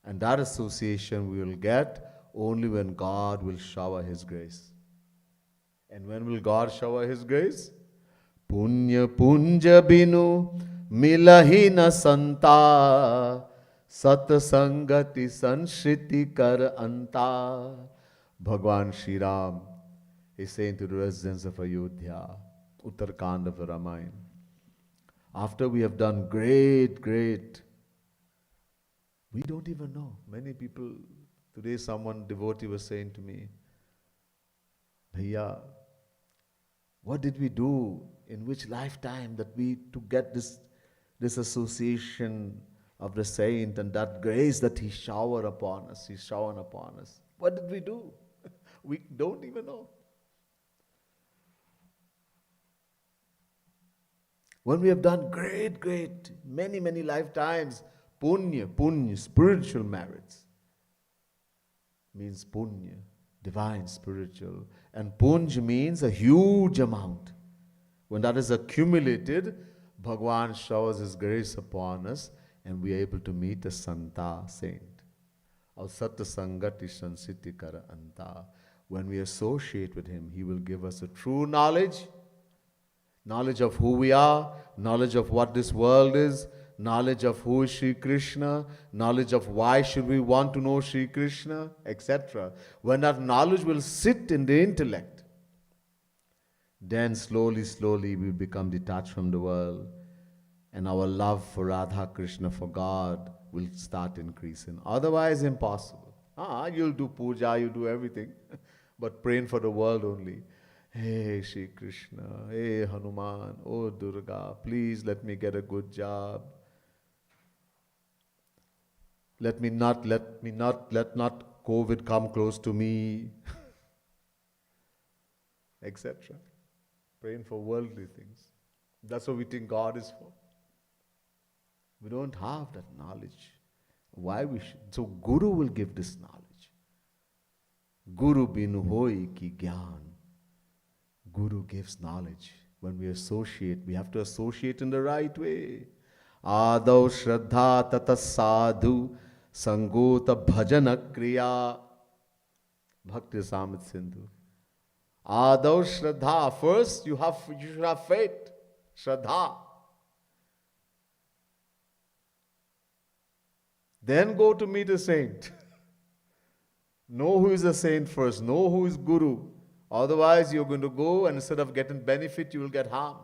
And that association we will get only when God will shower His grace. And when will God shower His grace? Punya punja binu milahi na santa sat sangati sanshriti kar anta. Bhagwan Shri Ram is saying to the residents of Ayodhya, Uttarkand of the Ramayana, after we have done great, we don't even know. Many people, today someone devotee was saying to me, Bhaiya, what did we do in which lifetime that we to get this association of the saint and that grace that he showered upon us, he's showered upon us. What did we do? We don't even know. When we have done great, many lifetimes, punya, spiritual merits, means punya, divine, spiritual. And punj means a huge amount. When that is accumulated, Bhagwan showers His grace upon us and we are able to meet a Santa, saint. Aur Sat Sangati Sansiti Kara Anta. When we associate with Him, He will give us a true knowledge of who we are, knowledge of what this world is, knowledge of who is Shri Krishna, knowledge of why should we want to know Shri Krishna, etc. When that knowledge will sit in the intellect, then slowly we become detached from the world and our love for Radha Krishna, for God, will start increasing. Otherwise, impossible. You'll do puja, you do everything, but praying for the world only. Hey Shri Krishna, hey Hanuman, oh Durga, please let me get a good job. Let not COVID come close to me, etc. Praying for worldly things. That's what we think God is for. We don't have that knowledge. Why we should? So Guru will give this knowledge. Guru binu hoi ki gyan. Guru gives knowledge. When we associate, we have to associate in the right way. Adav Shraddha Tata Sadhu Sangota Bhajana Kriya. Bhakti Samit Sindhu. Adav Shraddha. First, you should have faith. Shraddha. Then go to meet a saint. Know who is a saint first. Know who is Guru. Otherwise, you're going to go and instead of getting benefit, you will get harm.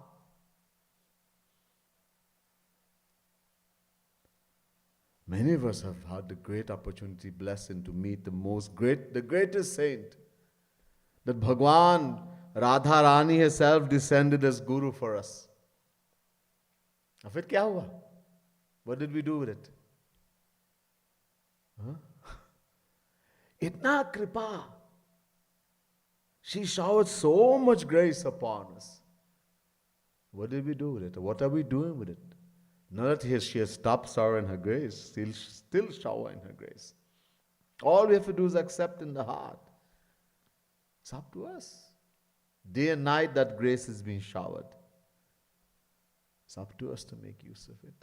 Many of us have had the great opportunity, blessing to meet the greatest saint. That Bhagwan, Radha Rani herself descended as Guru for us. Now, फिर क्या हुआ? What did we do with it? Itna kripa. She showered so much grace upon us. What did we do with it? What are we doing with it? Not that she has stopped showering her grace, still showering her grace. All we have to do is accept in the heart. It's up to us. Day and night that grace is being showered. It's up to us to make use of it.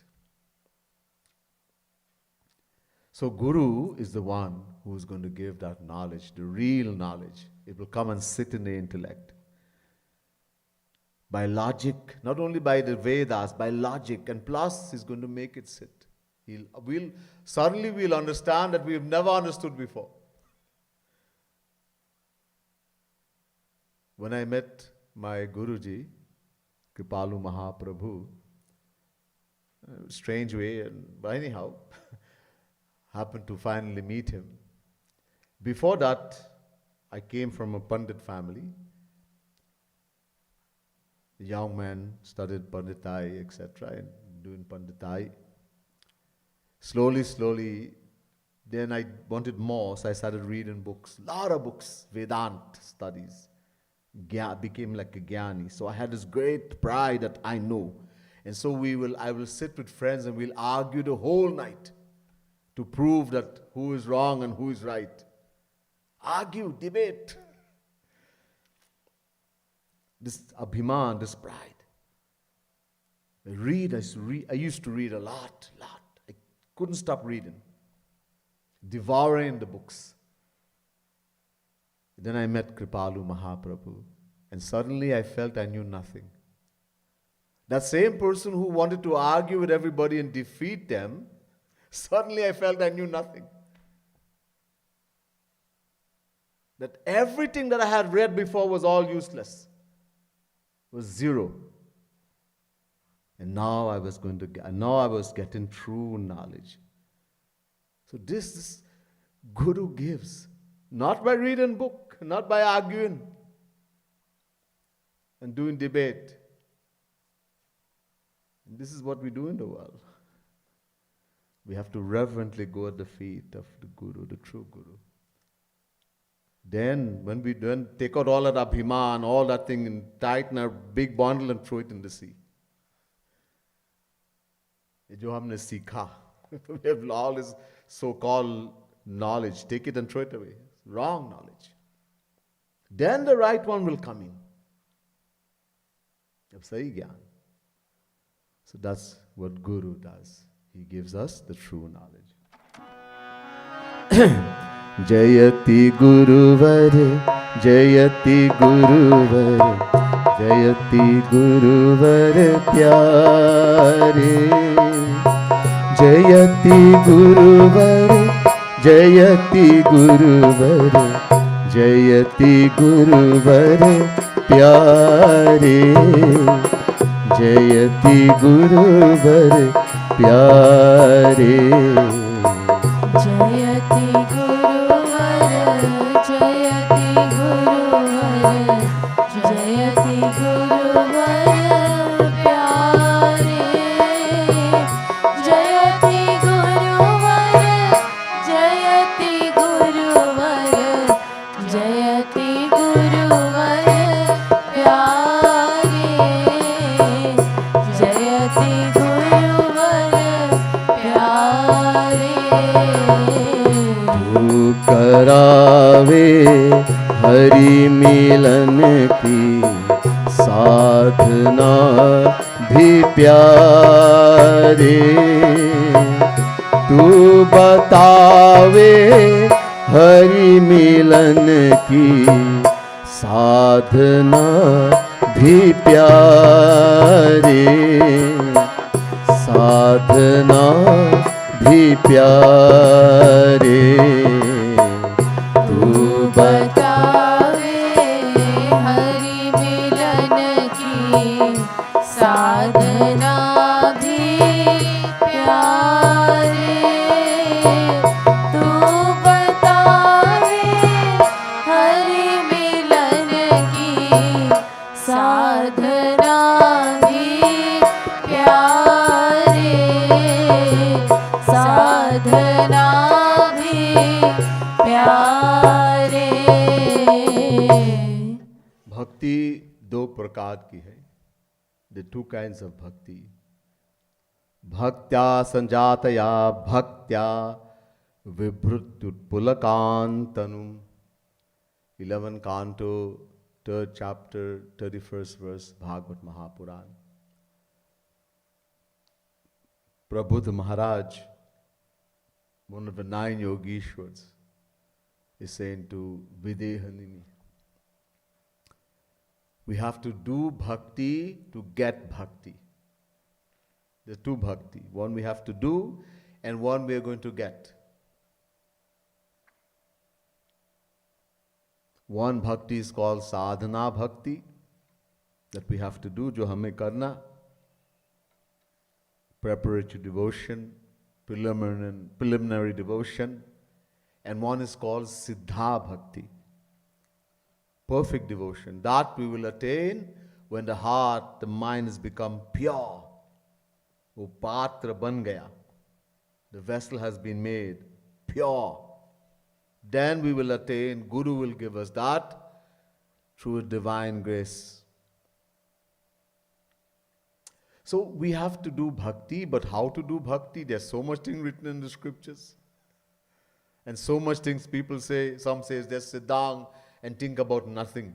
So Guru is the one who is going to give that knowledge, the real knowledge. It will come and sit in the intellect. By logic, not only by the Vedas, by logic, and plus he's going to make it sit. Suddenly we'll understand that we have never understood before. When I met my Guruji, Kripalu Mahaprabhu, strange way, but anyhow, happened to finally meet him. Before that, I came from a Pandit family. The young man studied Panditai, etc., and doing Panditai. Slowly, then I wanted more, so I started reading books, lot of books, Vedanta studies. Became like a Gyani. So I had this great pride that I know. And so I will sit with friends and we'll argue the whole night to prove that who is wrong and who is right. Argue, debate. This abhiman, this pride. I used to read a lot. I couldn't stop reading. Devouring the books. Then I met Kripalu Mahaprabhu, and suddenly I felt I knew nothing. That same person who wanted to argue with everybody and defeat them, suddenly I felt I knew nothing. That everything that I had read before was all useless, was zero. And now I was getting true knowledge. So this Guru gives, not by reading book, not by arguing and doing debate. And this is what we do in the world. We have to reverently go at the feet of the Guru, the true Guru. Then, when we then take out all that abhiman, all that thing, and tie it in a big bundle and throw it in the sea. ये जो हमने सीखा, we have all this so-called knowledge, take it and throw it away. Wrong knowledge. Then the right one will come in. अब सही ज्ञान. So that's what Guru does. He gives us the true knowledge. Jayati Guruvar, Jayati Guruvar, Jayati Guruvar Pyare. Jayati Guruvar, Jayati Guruvar, Jayati Guruvar Pyare. Jayati Guruvar Pyare. Jayati Guruvar, Jayati Guruvar, Jayati Guruvar Pyare. Jayati Guruvar, Jayati Guruvar, Jayati Guruvar Pyare. Jayati Guruvar Pyare. तू करावे हरि मिलन की साधना भी प्यारे. तू बतावे हरि मिलन की साधना भी प्यारे. साधना भी प्यारे. तू बतावे हरि मिलन की साधना भी प्यारे. तू बतावे हरि मिलन की साधना भी प्यारे. साधना भी प्यारे. भक्ति दो प्रकार की है. The two kinds of bhakti. Bhaktya sanjataya bhaktya vibhrututpulakantanum. 11 canto, 3rd chapter, 31st verse, Bhagavad Mahapuran. Prabhupada Maharaj, one of the 9 Yogeshwars, is saying to Videhanini, we have to do bhakti to get bhakti. There are two bhakti. One we have to do and one we are going to get. One bhakti is called sadhana bhakti, that we have to do, jo hame karna, preparatory devotion, preliminary devotion, and one is called Siddha Bhakti, perfect devotion. That we will attain when the heart, the mind has become pure. वो पात्र बन गया. The vessel has been made pure. Then we will attain, Guru will give us that through divine grace. So we have to do bhakti, but how to do bhakti? There's so much thing written in the scriptures. And so much things people say. Some says just sit down and think about nothing.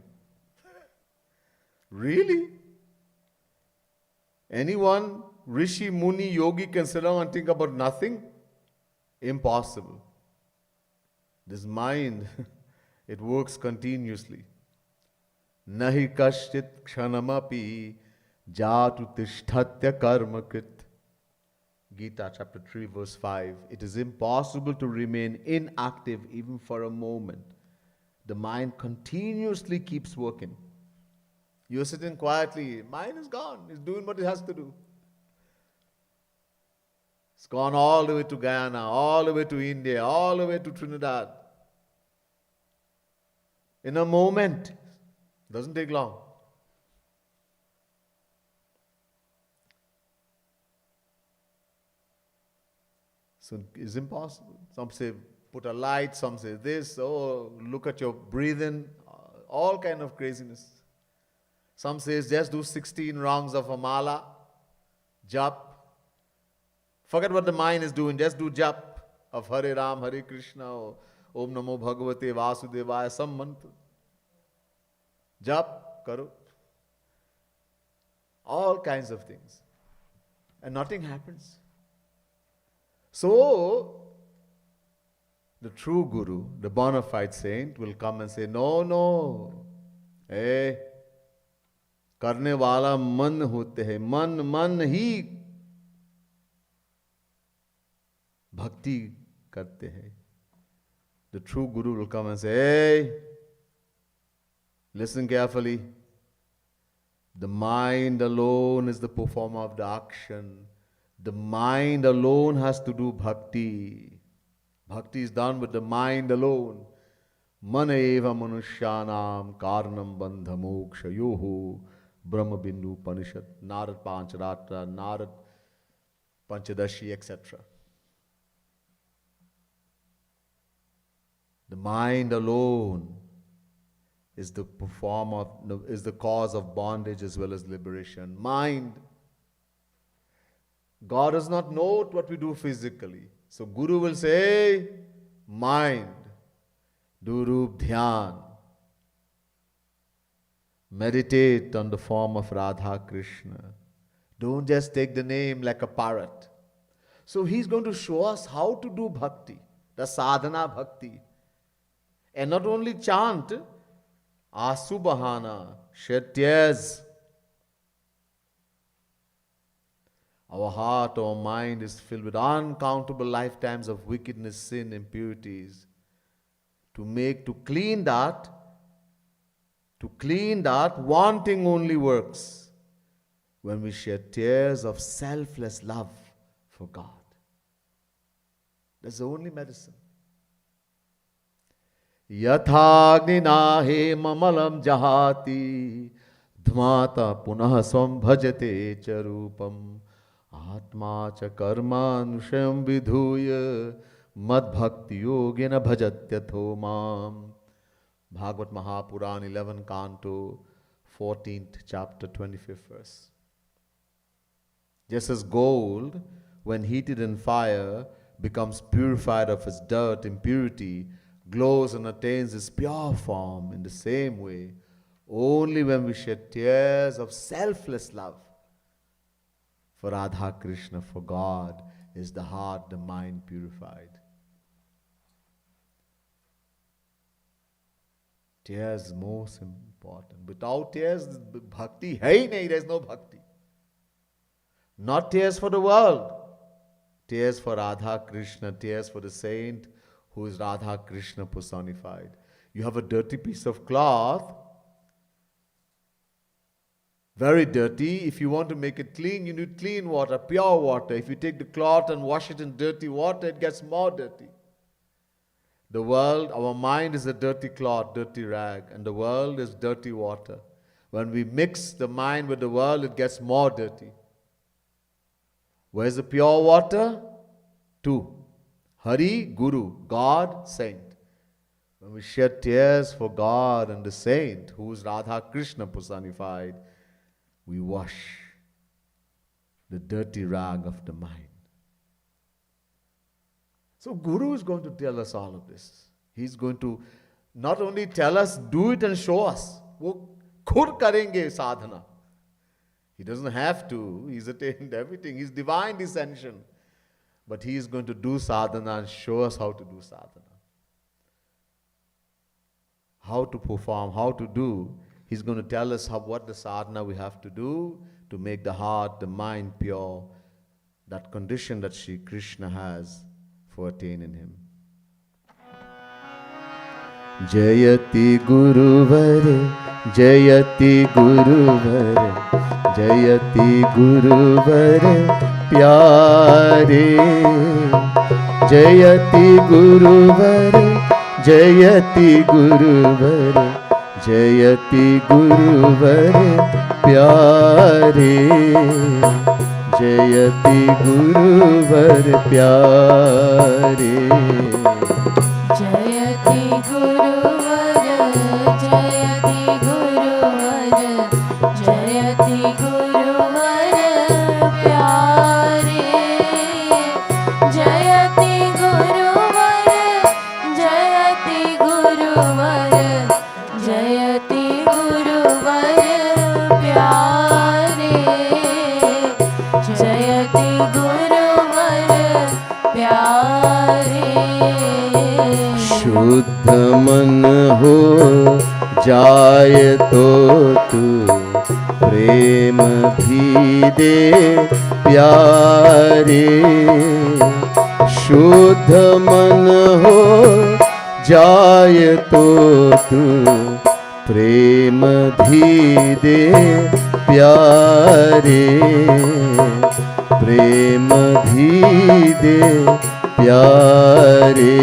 Really? Anyone, Rishi, Muni, Yogi can sit down and think about nothing? Impossible. This mind, it works continuously. Nahi kashchit kshanamapi jatu tishthatya karmakrit. Gita chapter 3 verse 5. It is impossible to remain inactive even for a moment. The mind continuously keeps working. You're sitting quietly, mind is gone, it's doing what it has to do. It's gone all the way to Guyana, all the way to India, all the way to Trinidad. In a moment. It doesn't take long. So it's impossible. Some say put a light, some say this, oh, look at your breathing, all kind of craziness. Some says just do 16 rounds of a mala, jap. Forget what the mind is doing, just do jap of Hare Ram, Hare Krishna, or Om Namo Bhagavate Vasudevaya, some mantra. Jap, karo. All kinds of things. And nothing happens. So, the true Guru, the bona fide saint, will come and say, no, hey, करने वाला मन होते हैं, मन ही भक्ति करते हैं. The true Guru will come and say, hey, listen carefully. The mind alone is the performer of the action. The mind alone has to do bhakti. Bhakti is done with the mind alone. Mana eva manushyanam karnam bandha moksha yoho Brahma Bindu Upanishad, Narad Pancharatra, Narad Panchadashi, etc. The mind alone is the performer, is the cause of bondage as well as liberation. Mind. God does not note what we do physically. So Guru will say, mind, do Rup Dhyan. Meditate on the form of Radha Krishna. Don't just take the name like a parrot. So he's going to show us how to do bhakti, the sadhana bhakti. And not only chant, Asubhana, shed tears. Our heart, our mind is filled with uncountable lifetimes of wickedness, sin, impurities. To clean that, one thing only works: when we shed tears of selfless love for God. That's the only medicine. Yathagni he mamalam jahati dhmata punah svam bhajate charupam atma cha karmanusham vidhuya mad bhakti yogena bhajatyatho mam. Bhagavad Mahapuran, 11 Canto, 14th chapter, 25th verse. Just as gold, when heated in fire, becomes purified of its dirt, impurity, glows and attains its pure form, in the same way, only when we shed tears of selfless love for Radha Krishna, for God, is the heart, the mind purified. Tears is most important. Without tears, bhakti hai nahi, there is no bhakti. Not tears for the world. Tears for Radha Krishna, tears for the saint who is Radha Krishna personified. You have a dirty piece of cloth, very dirty. If you want to make it clean, you need clean water, pure water. If you take the cloth and wash it in dirty water, it gets more dirty. The world, our mind is a dirty cloth, dirty rag, and the world is dirty water. When we mix the mind with the world, it gets more dirty. Where's the pure water? Two. Hari, Guru, God, Saint. When we shed tears for God and the Saint, who is Radha Krishna personified, we wash the dirty rag of the mind. So Guru is going to tell us all of this. He's going to not only tell us, do it and show us. वो खुद करेंगे sadhana. He doesn't have to. He's attained everything. He's divine descension. But he is going to do sadhana and show us how to do sadhana. How to perform, how to do. He's going to tell us what the sadhana we have to do to make the heart, the mind pure. That condition that Sri Krishna has for attaining him. Jayati Guruvar, Jayati Guruvar, Jayati Guruvar, Pyare. Jayati Guruvar, Jayati Guruvar, Jayati Guruvar, Pyare. Jayati Guruvar, Pyare. जयति गुरुवर जयति गुरुवर जयति गुरुवर प्यारे जयति गुरुवर जयति गुरुवर जयति गुरुवर प्यारे जयति गुरुवर प्यारे शुद्ध मन हो जाए तो तू प्रेम भी दे प्यारे. शुद्ध मन हो जाए तो तू प्रेम भी दे प्यारे. प्रेम भी दे प्यारे.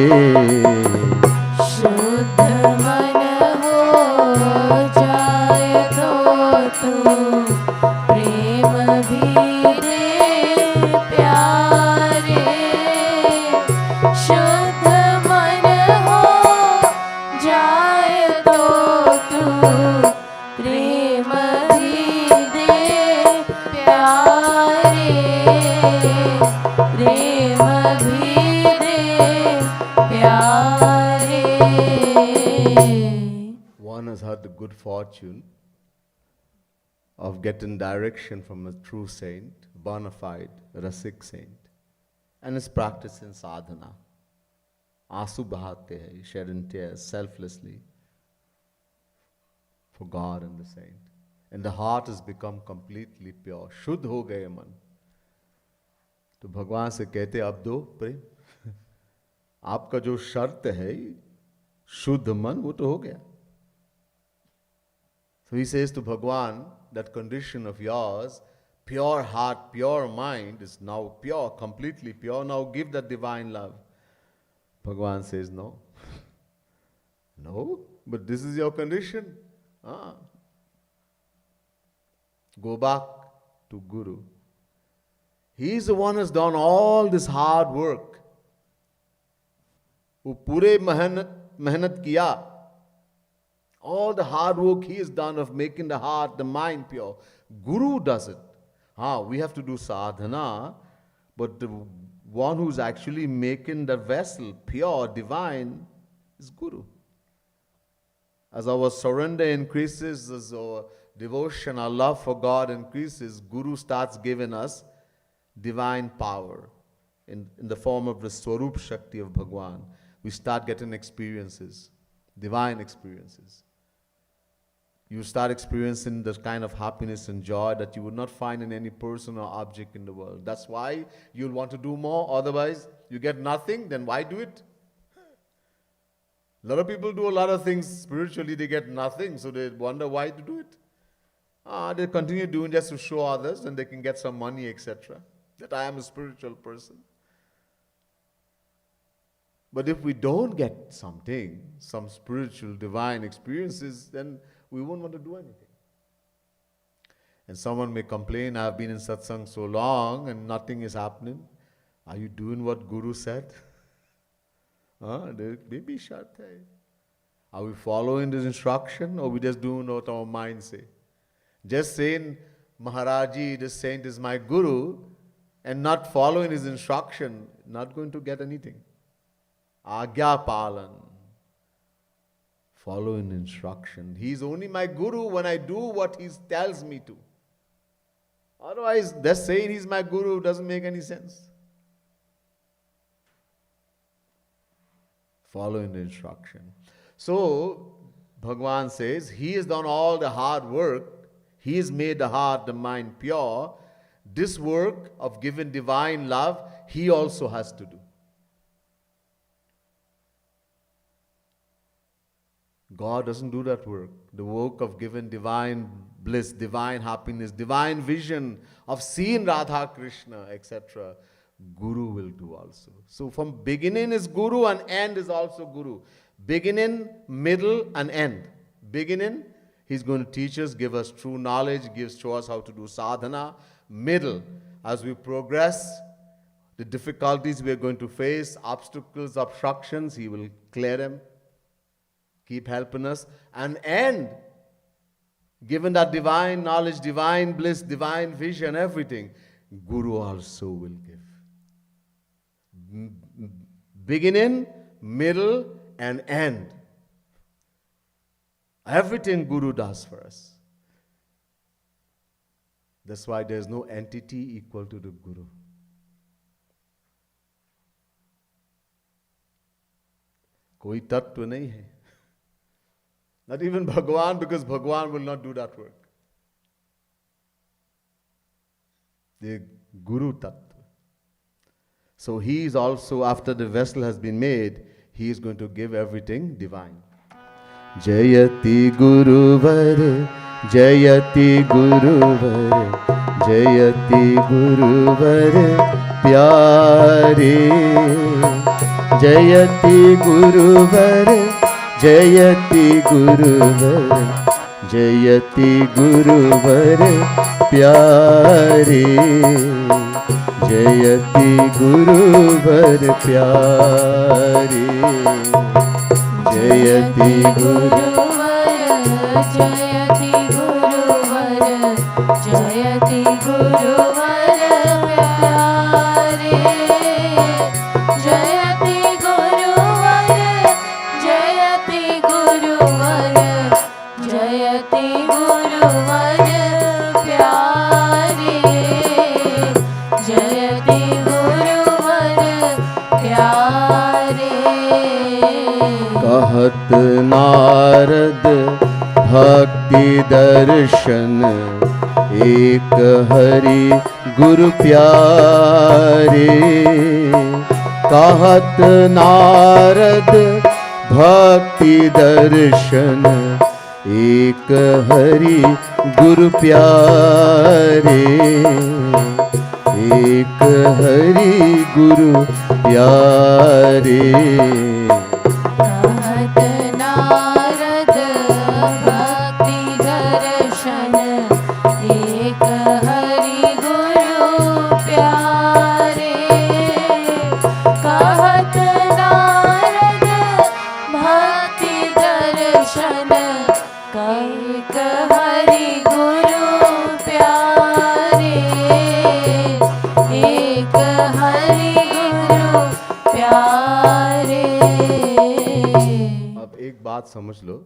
शुद्ध मन हो जाए तो तू प्रेम भी दे प्यारे शुद्ध मन हो जाए तो तू प्रेम भी दे प्यारे प्रेम भी दे प्यारे. One has had the good fortune of getting direction from a true saint, bona fide, rasik saint, and is practicing sadhana. Asu bahate hai, shedding tears selflessly for God and the saint. And the heart has become completely pure. Shuddh ho gaye man. तो भगवान से कहते अब दो प्रेम. आपका जो शर्त है शुद्ध मन वो तो हो गया. So he says to Bhagwan, that condition of yours, pure heart, pure mind is now pure, completely pure. Now give that divine love. Bhagwan says no. No, but this is your condition. Go back to Guru. He is the one who has done all this hard work. वो पूरे मेहनत किया. All the hard work he has done of making the heart, the mind pure. Guru does it. We have to do sadhana, but the one who's actually making the vessel pure, divine, is Guru. As our surrender increases, as our devotion, our love for God increases, Guru starts giving us divine power in the form of the Swarup Shakti of Bhagwan. We start getting experiences, divine experiences. You start experiencing the kind of happiness and joy that you would not find in any person or object in the world. That's why you'll want to do more. Otherwise, you get nothing, then why do it? A lot of people do a lot of things spiritually, they get nothing, so they wonder why to do it. They continue doing just to show others and they can get some money, etc. That I am a spiritual person. But if we don't get something, some spiritual, divine experiences, then we won't want to do anything. And someone may complain, I've been in satsang so long and nothing is happening. Are you doing what Guru said? Maybe shut. Are we following this instruction or we just doing what our mind say? Just saying Maharaji, this saint is my Guru and not following his instruction, not going to get anything. Agya Palan. Following instruction. He is only my Guru when I do what he tells me to. Otherwise, just saying he's my Guru doesn't make any sense. Following the instruction. So, Bhagavan says, he has done all the hard work. He has made the heart, the mind pure. This work of giving divine love, he also has to do. God doesn't do that work. The work of giving divine bliss, divine happiness, divine vision of seeing Radha Krishna, etc. Guru will do also. So from beginning is Guru and end is also Guru. Beginning, middle and end. Beginning, he's going to teach us, give us true knowledge, show us how to do sadhana. Middle, as we progress, the difficulties we are going to face, obstacles, obstructions, he will clear them. Keep helping us. And end, given that divine knowledge, divine bliss, divine vision, everything, Guru also will give. Beginning, middle, and end. Everything Guru does for us. That's why there is no entity equal to the Guru. कोई तत्व नहीं है. Not even Bhagavan, because Bhagavan will not do that work. The Guru Tattva. So he is also, after the vessel has been made, he is going to give everything divine. Jayati Guruvar, Jayati Guruvar, Jayati Guruvar, Pyare. Jayati Guruvar, Jayati Guruvar, Jayati Guruvar, Pyare. Jayati Guruvar, Pyare. Jayati Guruvar, Jayati Guruvar, Jayati Guruvar, Pyare. Jayati Guruvar, Jayati Guruvar, Jayati Guruvar, Pyare. Jayati Guruvar, Pyare. कहत नारद भक्ति दर्शन एक हरि गुरु प्यारे. कहत नारद भक्ति दर्शन एक हरि गुरु प्यारे. एक हरि गुरु प्यारे. कहत नारद भक्ति दर्शन एक हरि गुरु प्यारे. कहत नारद भक्ति दर्शन एक हरि गुरु प्यारे. एक हरि गुरु प्यारे. अब एक बात समझ लो.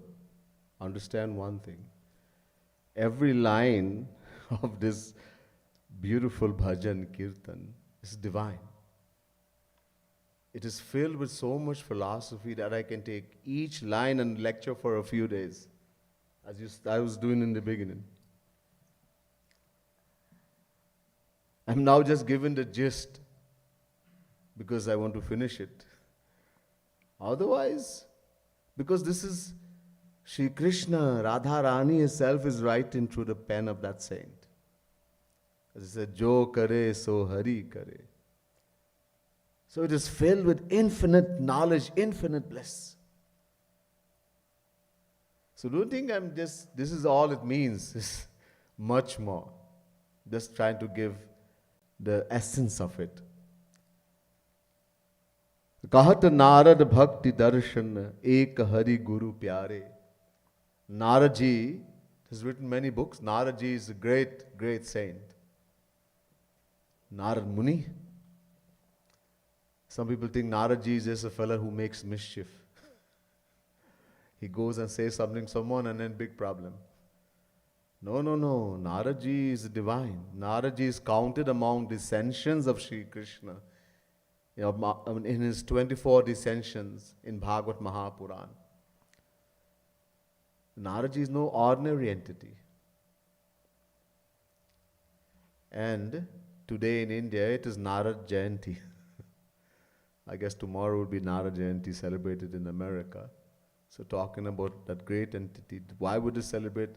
Understand one thing. Every line of this beautiful bhajan kirtan is divine. It is filled with so much philosophy that I can take each line and lecture for a few days, as I was doing in the beginning. I'm now just giving the gist because I want to finish it. Otherwise, because this is Shri Krishna, Radha Rani herself is writing through the pen of that saint. As it said, Jo kare so hari kare. So it is filled with infinite knowledge, infinite bliss. So don't think this is all it means. It's much more. Just trying to give the essence of it. Kahat Narad Bhakti Darshan Ek Hari Guru Pyare. Narad Ji has written many books. Narad Ji is a great, great saint. Narad Muni. Some people think Narad Ji is just a fellow who makes mischief. He goes and says something to someone and then big problem. No. Narad Ji is divine. Narad Ji is counted among descensions of Sri Krishna. In his 24 descensions in Bhagavad Mahapuran. Narad Ji is no ordinary entity. And today in India it is Narad Jayanti. I guess tomorrow will be Narad Jayanti celebrated in America. So talking about that great entity, why would you celebrate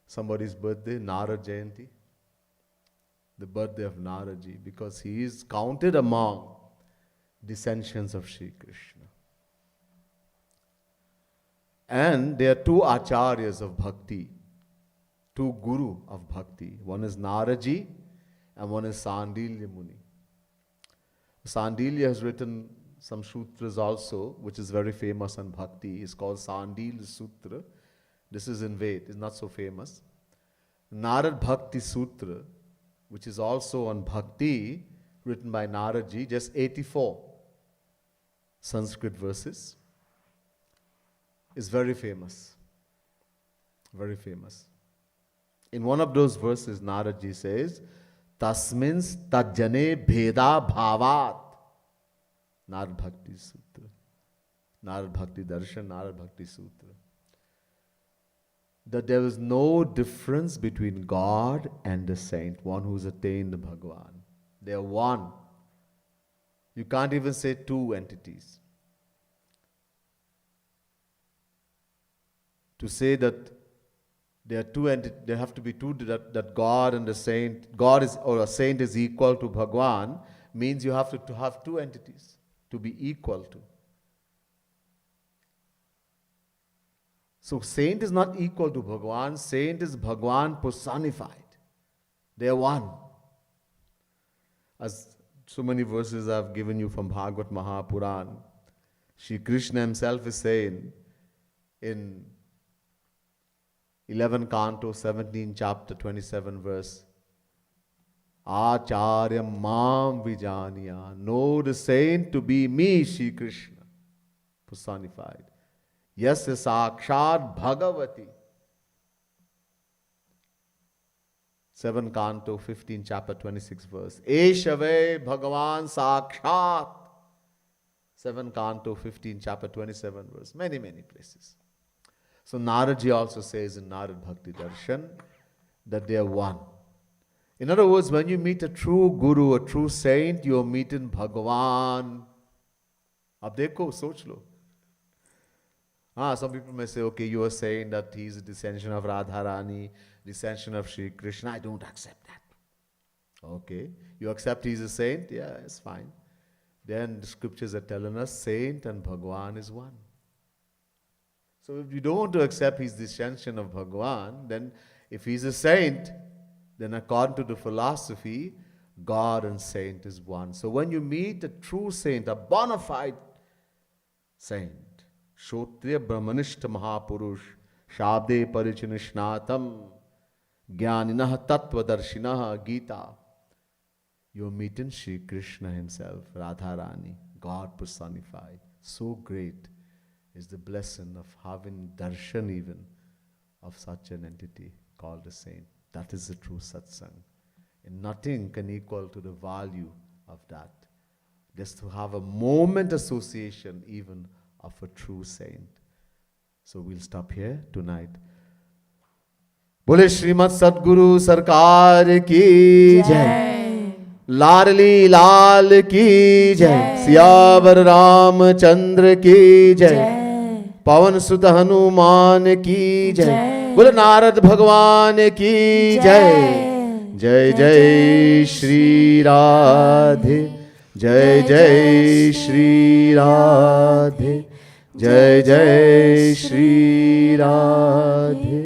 somebody's birthday, Narad Jayanti? The birthday of Narad Ji, because he is counted among descensions of Sri Krishna. And there are two acharyas of bhakti, two guru of bhakti. One is Narad Ji and one is Sandilya Muni. Sandilya has written some sutras also, which is very famous on bhakti. It's called Sandilya Sutra. This is in Ved, it's not so famous. Narad Bhakti Sutra, which is also on bhakti, written by Narad Ji, just 84 Sanskrit verses, is very famous. Very famous. In one of those verses, Narad Ji says, Tasmins tajjane bheda bhavat. Narad Bhakti Sutra. Narad Bhakti Darshan, Narad Bhakti Sutra. That there is no difference between God and the saint, one who's attained the Bhagavan. They are one. You can't even say two entities. To say that there are two entities, there have to be two, that God and the saint, God is, or a saint is equal to Bhagavan, means you have to have two entities to be equal to. So saint is not equal to Bhagavan, saint is Bhagavan personified. They are one. As so many verses I have given you from Bhagavad Mahapuran, Shri Krishna himself is saying in 11 canto, 17 chapter, 27 verse, Acharya Mam Vijaniya, know the saint to be me, Shri Krishna, personified. Yasya Sakshat Bhagavati. 7 canto, 15 chapter, 26 verse. Eshave Bhagavan Sakshat. 7 canto, 15 chapter, 27 verse. Many, many places. So Narad Ji also says in Narad Bhakti Darshan that they are one. In other words, when you meet a true guru, a true saint, you are meeting Bhagavan. Ab dekho, soch lo. Some people may say, okay, you are saying that he is a descension of Radharani, descension of Sri Krishna. I don't accept that. Okay, you accept he is a saint? Yeah, it's fine. Then the scriptures are telling us saint and Bhagavan is one. So if you don't want to accept his descension of Bhagavan, then if he's a saint, then according to the philosophy, God and saint is one. So when you meet a true saint, a bona fide saint, Shotriya Brahmanishta Mahapurush, Shabde Parichinishnatam, Jnaninaha Tattvadarshinaha Gita, you're meeting Sri Krishna himself, Radharani, God personified. So great is the blessing of having darshan even of such an entity called a saint. That is the true satsang. And nothing can equal to the value of that. Just to have a moment association even of a true saint. So we'll stop here tonight. Bole Srimad Sadguru Sarkar ki jai. Larli Lal ki jai. Siyavar Ramchandra ki jai. पवन सुत हनुमान की जय। जय। बोलो नारद भगवान की जय। जय जय श्री राधे, जय जय श्री राधे, जय जय श्री राधे।